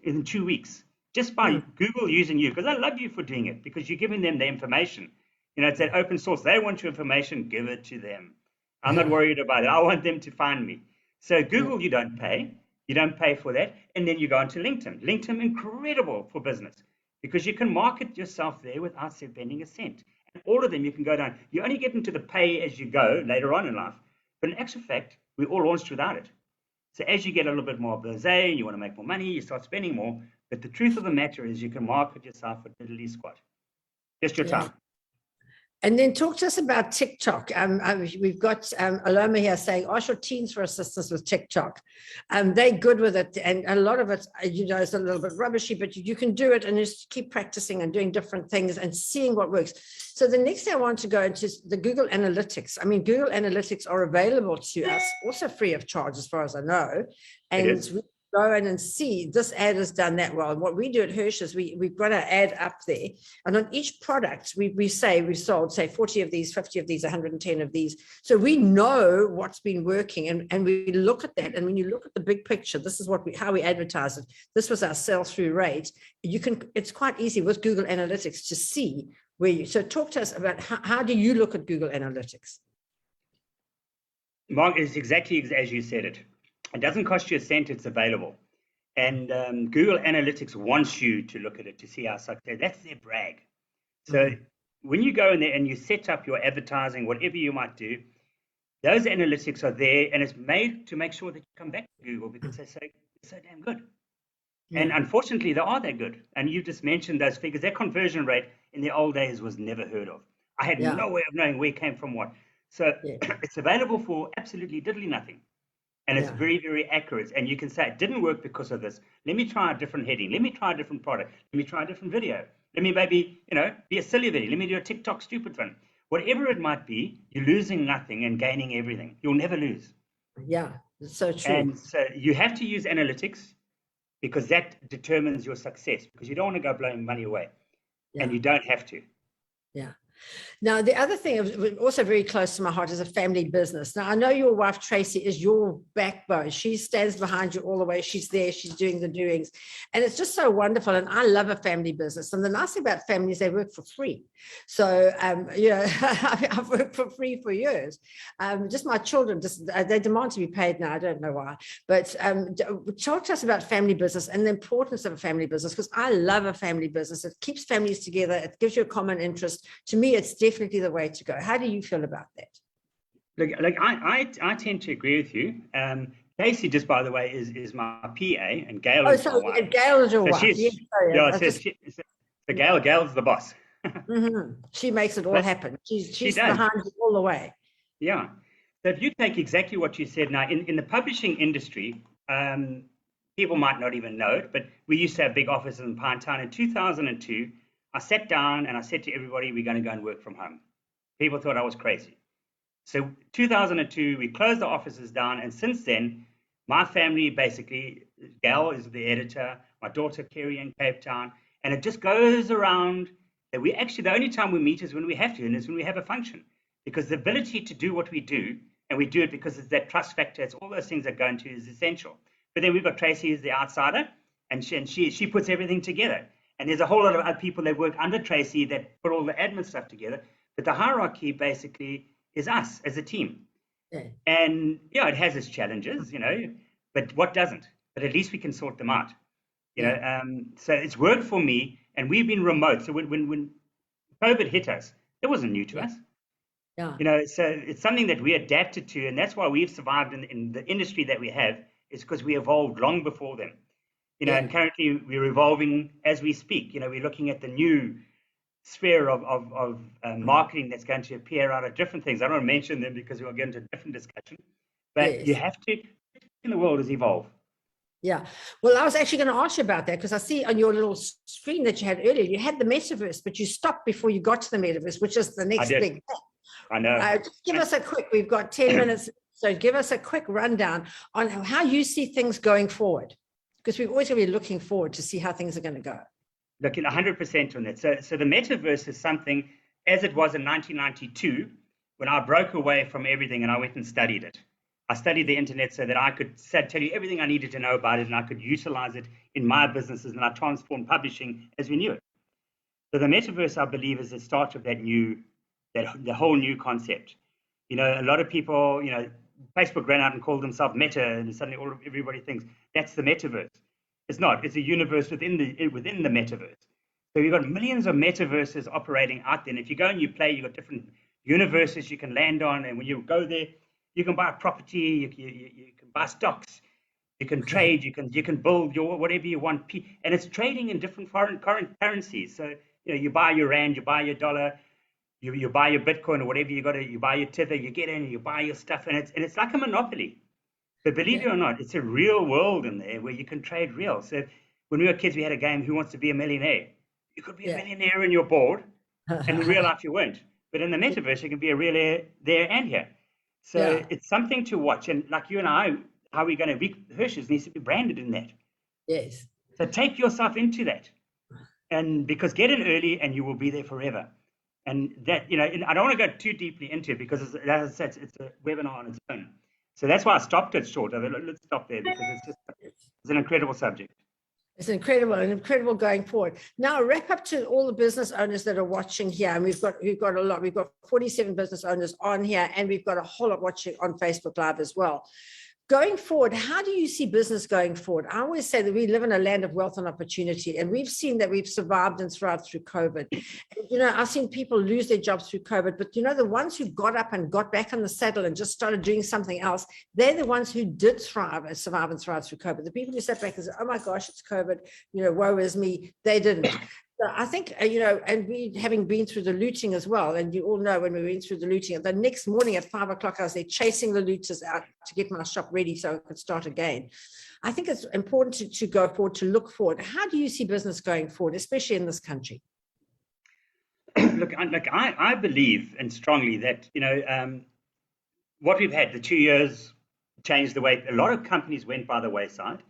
B: in 2 weeks, just by Google using you, because I love you for doing it, because you're giving them the information. You know, it's that open source. They want your information, give it to them. I'm not worried about it. I want them to find me. So Google, you don't pay. You don't pay for that. And then you go into LinkedIn. LinkedIn, incredible for business, because you can market yourself there without spending a cent. And all of them, you can go down. You only get into the pay as you go later on in life. But in actual fact, we all launched without it. So as you get a little bit more blasé, you want to make more money, you start spending more. But the truth of the matter is you can market yourself for diddly squat. Just your time.
A: And then talk to us about TikTok. We've got Aloma here saying, ask your teens for assistance with TikTok. They're good with it. And a lot of it, you know, is a little bit rubbishy, but you can do it and just keep practicing and doing different things and seeing what works. So the next thing I want to go into is the Google Analytics. I mean, Google Analytics are available to us, also free of charge, as far as I know. And we go in and see this ad has done that well. And what we do at Hirsch is we've got an ad up there, and on each product we say we've sold, say, 40 of these, 50 of these, 110 of these. So we know what's been working, and we look at that. And when you look at the big picture, this is how we advertise it. This was our sell-through rate. It's quite easy with Google Analytics to see where you. So talk to us about how do you look at Google Analytics?
B: Mark, it's exactly as you said it. It doesn't cost you a cent, it's available. And Google Analytics wants you to look at it to see our success. That's their brag. So when you go in there and you set up your advertising, whatever you might do, those analytics are there, and it's made to make sure that you come back to Google because they're so damn good. And unfortunately, they are that good. And you just mentioned those figures. Their conversion rate in the old days was never heard of. I had no way of knowing where it came from what. So it's available for absolutely diddly nothing. And it's very, very accurate. And you can say, it didn't work because of this. Let me try a different heading. Let me try a different product. Let me try a different video. Let me maybe, be a silly video. Let me do a TikTok stupid one. Whatever it might be, you're losing nothing and gaining everything. You'll never lose.
A: Yeah, it's so true.
B: And so you have to use analytics because that determines your success, because you don't want to go blowing money away. And you don't have to.
A: Yeah. Now, the other thing also very close to my heart is a family business. Now, I know your wife, Tracy, is your backbone. She stands behind you all the way. She's there. She's doing the doings. And it's just so wonderful. And I love a family business. And the nice thing about families, they work for free. So, I've worked for free for years. Just my children, they demand to be paid now. I don't know why. But talk to us about family business and the importance of a family business, because I love a family business. It keeps families together. It gives you a common interest. To me, it's definitely the way to go. How do you feel about that?
B: Look, I tend to agree with you. Casey, just by the way, is my PA, and Gail is my wife.
A: Gail is your wife.
B: Gail's the boss.
A: She makes it all happen. She's behind you all the way.
B: Yeah. So if you take exactly what you said now, in the publishing industry, people might not even know it, but we used to have big offices in Pinetown. In 2002, I sat down and I said to everybody, we're going to go and work from home. People thought I was crazy. So 2002, we closed the offices down, and since then, my family basically, Gail is the editor, my daughter Kerry in Cape Town, and it just goes around that we actually, the only time we meet is when we have to, and it's when we have a function. Because the ability to do what we do, and we do it because it's that trust factor, it's all those things that go into is essential. But then we've got Tracy who's the outsider, and she puts everything together. And there's a whole lot of other people that work under Tracy that put all the admin stuff together. But the hierarchy basically is us as a team.
A: Yeah.
B: And yeah, it has its challenges, but what doesn't? But at least we can sort them out. So it's worked for me, and we've been remote. So when COVID hit us, it wasn't new to us.
A: Yeah.
B: So it's something that we adapted to, and that's why we've survived in the industry that we have, is because we evolved long before them. And currently we're evolving as we speak. We're looking at the new sphere of marketing that's going to appear out of different things. I don't want to mention them because we'll get into a different discussion. But you have to, in the world, is evolve.
A: Yeah. Well, I was actually going to ask you about that because I see on your little screen that you had earlier, you had the metaverse, but you stopped before you got to the metaverse, which is the next big thing.
B: I know.
A: Just give us a quick, we've got 10 minutes. So give us a quick rundown on how you see things going forward, because we've always going to be looking forward to see how things are going to go.
B: Looking 100% on that. So the metaverse is something, as it was in 1992, when I broke away from everything and I went and studied it. I studied the internet so that I could tell you everything I needed to know about it, and I could utilize it in my businesses, and I transformed publishing as we knew it. So the metaverse, I believe, is the start of the whole new concept. A lot of people, Facebook ran out and called themselves Meta, and suddenly everybody thinks that's the metaverse. It's not. It's a universe within the metaverse. So you've got millions of metaverses operating out there. And if you go and you play, you've got different universes you can land on. And when you go there, you can buy a property, you can buy stocks, you can trade, you can build your whatever you want. And it's trading in different foreign currencies. So you buy your rand, you buy your dollar, you buy your Bitcoin or whatever you buy your tether, you get in, you buy your stuff, and it's like a monopoly. But believe it or not, it's a real world in there where you can trade real. So when we were kids, we had a game, Who Wants to Be a Millionaire? You could be a millionaire in your board, and in real life you weren't. But in the metaverse, you can be a real there and here. So it's something to watch. And like you and I, how we're going to, Hirsch's needs to be branded in that.
A: Yes.
B: So take yourself into that. And because get in early and you will be there forever. And that, I don't want to go too deeply into it because, as I said, it's a webinar on its own. So that's why I stopped it short. Let's stop there because it's an incredible subject.
A: It's incredible going forward. Now, wrap up to all the business owners that are watching here. And we've got a lot. We've got 47 business owners on here, and we've got a whole lot watching on Facebook Live as well. Going forward, how do you see business going forward? I always say that we live in a land of wealth and opportunity, and we've seen that we've survived and thrived through COVID. And, I've seen people lose their jobs through COVID, but the ones who got up and got back on the saddle and just started doing something else, they're the ones who did survive and thrive through COVID. The people who sat back and said, "Oh my gosh, it's COVID, woe is me," they didn't. So I think, and we having been through the looting as well, and you all know when we went through the looting, the next morning at 5 o'clock, I was there chasing the looters out to get my shop ready so I could start again. I think it's important to go forward, to look forward. How do you see business going forward, especially in this country?
B: Look, I believe and strongly that, what we've had, the 2 years changed the way a lot of companies went by the wayside.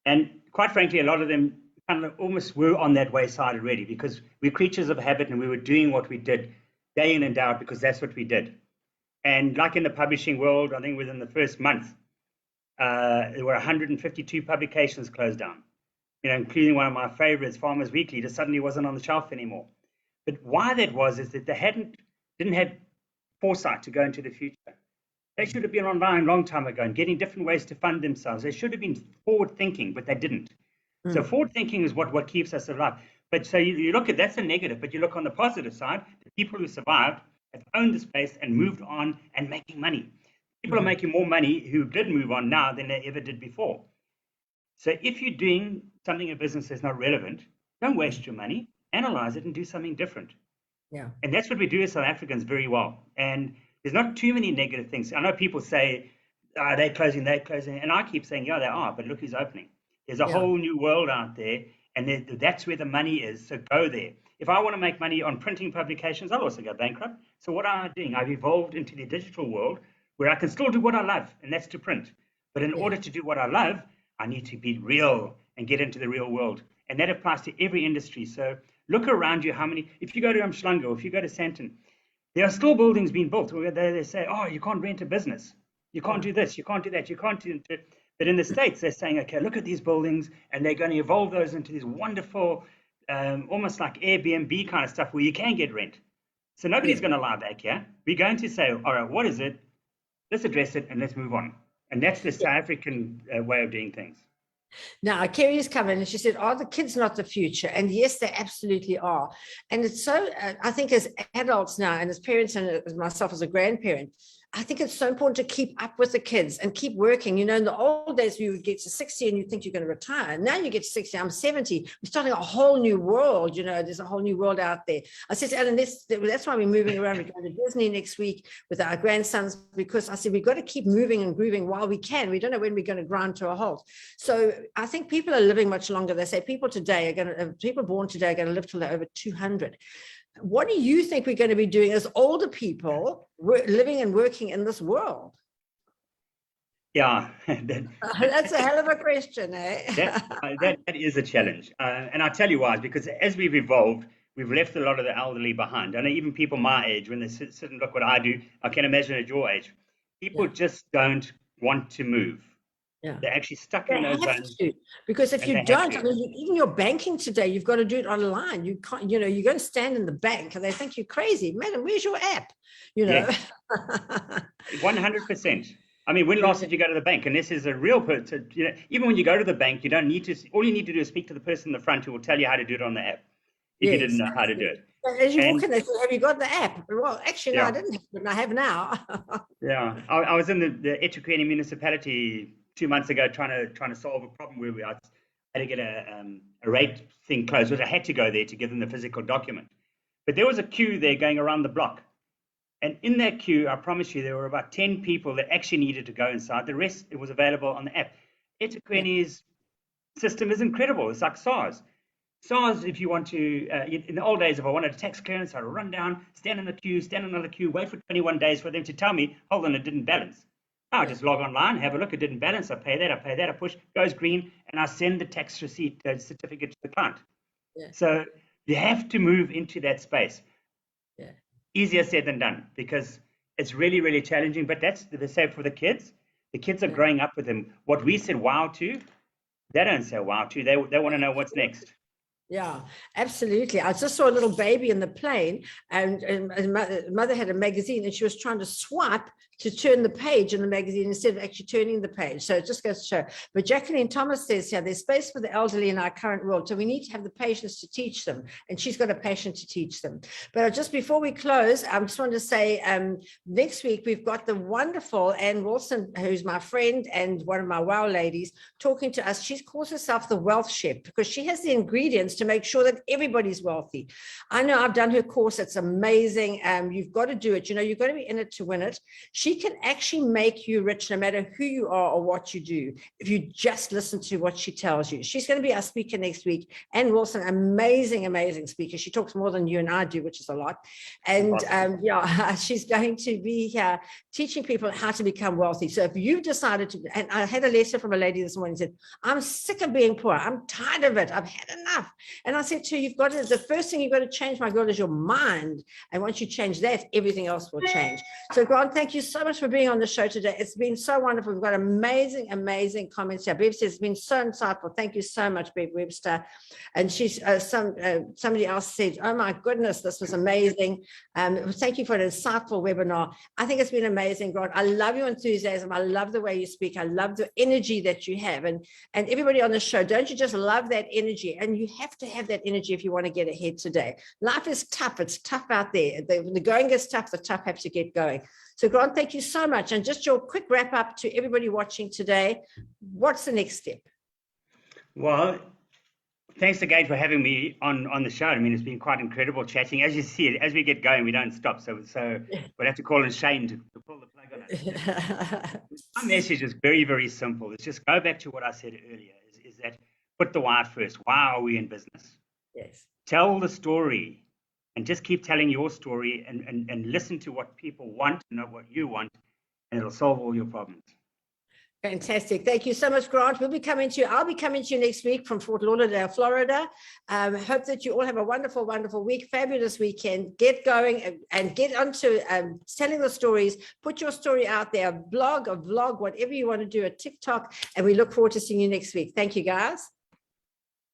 B: And quite frankly, a lot of them kind of almost were on that wayside already because we're creatures of habit and we were doing what we did day in and out because that's what we did. And like in the publishing world, I think within the first month, there were 152 publications closed down, including one of my favorites, Farmers Weekly, just suddenly wasn't on the shelf anymore. But why that was is that they didn't have foresight to go into the future. They should have been online a long time ago and getting different ways to fund themselves. They should have been forward thinking, but they didn't. So forward thinking is what keeps us alive. But so you look at that's a negative, but you look on the positive side, the people who survived have owned the space and moved on and making money. People are making more money who did move on now than they ever did before. So if you're doing something in business that's not relevant, don't waste your money, analyze it and do something different.
A: Yeah.
B: And that's what we do as South Africans very well. And there's not too many negative things. I know people say, they're closing. And I keep saying, yeah, they are, but look who's opening. There's a whole new world out there, and that's where the money is, so go there. If I want to make money on printing publications, I'll also go bankrupt. So what am I doing? I've evolved into the digital world where I can still do what I love, and that's to print. But in order to do what I love, I need to be real and get into the real world. And that applies to every industry. So look around you, if you go to Umhlanga, or if you go to Sandton, there are still buildings being built where they say, oh, you can't rent a business. You can't do this, you can't do that, you can't do it. But in the States, they're saying, okay, look at these buildings, and they're going to evolve those into these wonderful, almost like Airbnb kind of stuff where you can get rent. So nobody's going to lie back here. We're going to say, all right, what is it? Let's address it and let's move on. And that's the South African way of doing things.
A: Now, Kerry's come in and she said, are the kids not the future? And yes, they absolutely are. And it's so, I think as adults now and as parents and as myself as a grandparent, I think it's so important to keep up with the kids and keep working. You know, in the old days, you would get to 60 and you think you're going to retire. Now you get to 60, I'm 70. We're starting a whole new world. You know, there's a whole new world out there. I said to Alan, that's why we're moving around. We're going to Disney next week with our grandsons, because I said, we've got to keep moving and grooving while we can. We don't know when we're going to grind to a halt. So I think people are living much longer. They say people born today are going to live till they're over 200. What do you think we're going to be doing as older people living and working in this world?
B: Yeah,
A: that's a hell of a question, eh?
B: that is a challenge. And I'll tell you why, because as we've evolved, we've left a lot of the elderly behind. And even people my age, when they sit and look what I do, I can imagine at your age, people just don't want to move.
A: Yeah.
B: They're actually stuck in those zones.
A: Because if you don't, I mean, even your banking today, you've got to do it online. You can't, you know, you're going to stand in the bank and they think you're crazy. Madam, where's your app? You know,
B: 100%. I mean, when last did you go to the bank? And this is a real person, you know, even when you go to the bank, you don't need to, all you need to do is speak to the person in the front who will tell you how to do it on the app if you didn't know how to do it.
A: As you walk in, they say, have you got the app? Well, actually, no, I didn't, but I have now.
B: Yeah, I was in the eThekwini municipality 2 months ago trying to solve a problem where I had to get a rate thing closed, which I had to go there to give them the physical document. But there was a queue there going around the block. And in that queue, I promise you, there were about 10 people that actually needed to go inside. The rest, it was available on the app. eThekwini's system is incredible. It's like SARS. SARS, if you want to, in the old days, if I wanted a tax clearance, I'd run down, stand in the queue, stand in another queue, wait for 21 days for them to tell me, hold on, it didn't balance. I just log online, have a look, it didn't balance, I pay that, I push, goes green, and I send the tax receipt certificate to the client. Yeah. So you have to move into that space. Yeah. Easier said than done, because it's really, really challenging, but that's the same for the kids. The kids are growing up with them. What we said wow to, they don't say wow to, they want to know what's next.
A: Yeah, absolutely. I just saw a little baby in the plane, and mother had a magazine, and she was trying to swipe to turn the page in the magazine instead of actually turning the page. So it just goes to show. But Jacqueline Thomas says here, there's space for the elderly in our current world, so we need to have the patience to teach them, and she's got a passion to teach them. But just before we close, I just want to say next week we've got the wonderful Ann Wilson, who's my friend and one of my wow ladies, talking to us. She calls herself the Wealth Chef because she has the ingredients to make sure that everybody's wealthy. I know I've done her course. It's amazing. You've got to do it. You know, you've got to be in it to win it. She can actually make you rich no matter who you are or what you do, if you just listen to what she tells you. She's going to be our speaker next week. Ann Wilson, amazing, amazing speaker. She talks more than you and I do, which is a lot. And yeah, she's going to be here teaching people how to become wealthy. So if you've decided to, and I had a letter from a lady this morning said, I'm sick of being poor. I'm tired of it. I've had enough. And I said to her, you've got to, the first thing you've got to change, my girl, is your mind. And once you change that, everything else will change. So Grant, thank you so much for being on the show today. It's been so wonderful. We've got amazing, amazing comments here. Bev says it's been so insightful. Thank you so much, Bev Webster. And she's somebody else said, oh my goodness, this was amazing. Thank you for an insightful webinar. I think it's been amazing, Grant. I love your enthusiasm. I love the way you speak. I love the energy that you have. And everybody on the show, don't you just love that energy? And you have to have that energy if you want to get ahead today. Life is tough. It's tough out there. The going gets tough. The tough have to get going. So Grant, thank you so much. And just your quick wrap up to everybody watching today. What's the next step?
B: Well, thanks again for having me on the show. I mean, it's been quite incredible chatting. As you see, as we get going, we don't stop. So we'll have to call in Shane to pull the plug on us. My message is very, very simple. It's just go back to what I said earlier, is that put the why first. Why are we in business?
A: Yes.
B: Tell the story and just keep telling your story and listen to what people want, not what you want, and it'll solve all your problems.
A: Fantastic. Thank you so much, Grant. I'll be coming to you next week from Fort Lauderdale, Florida. Hope that you all have a wonderful, wonderful week, fabulous weekend. Get going and get onto telling the stories. Put your story out there, a blog, a vlog, whatever you want to do, a TikTok. And we look forward to seeing you next week. Thank you, guys.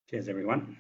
B: Cheers, everyone.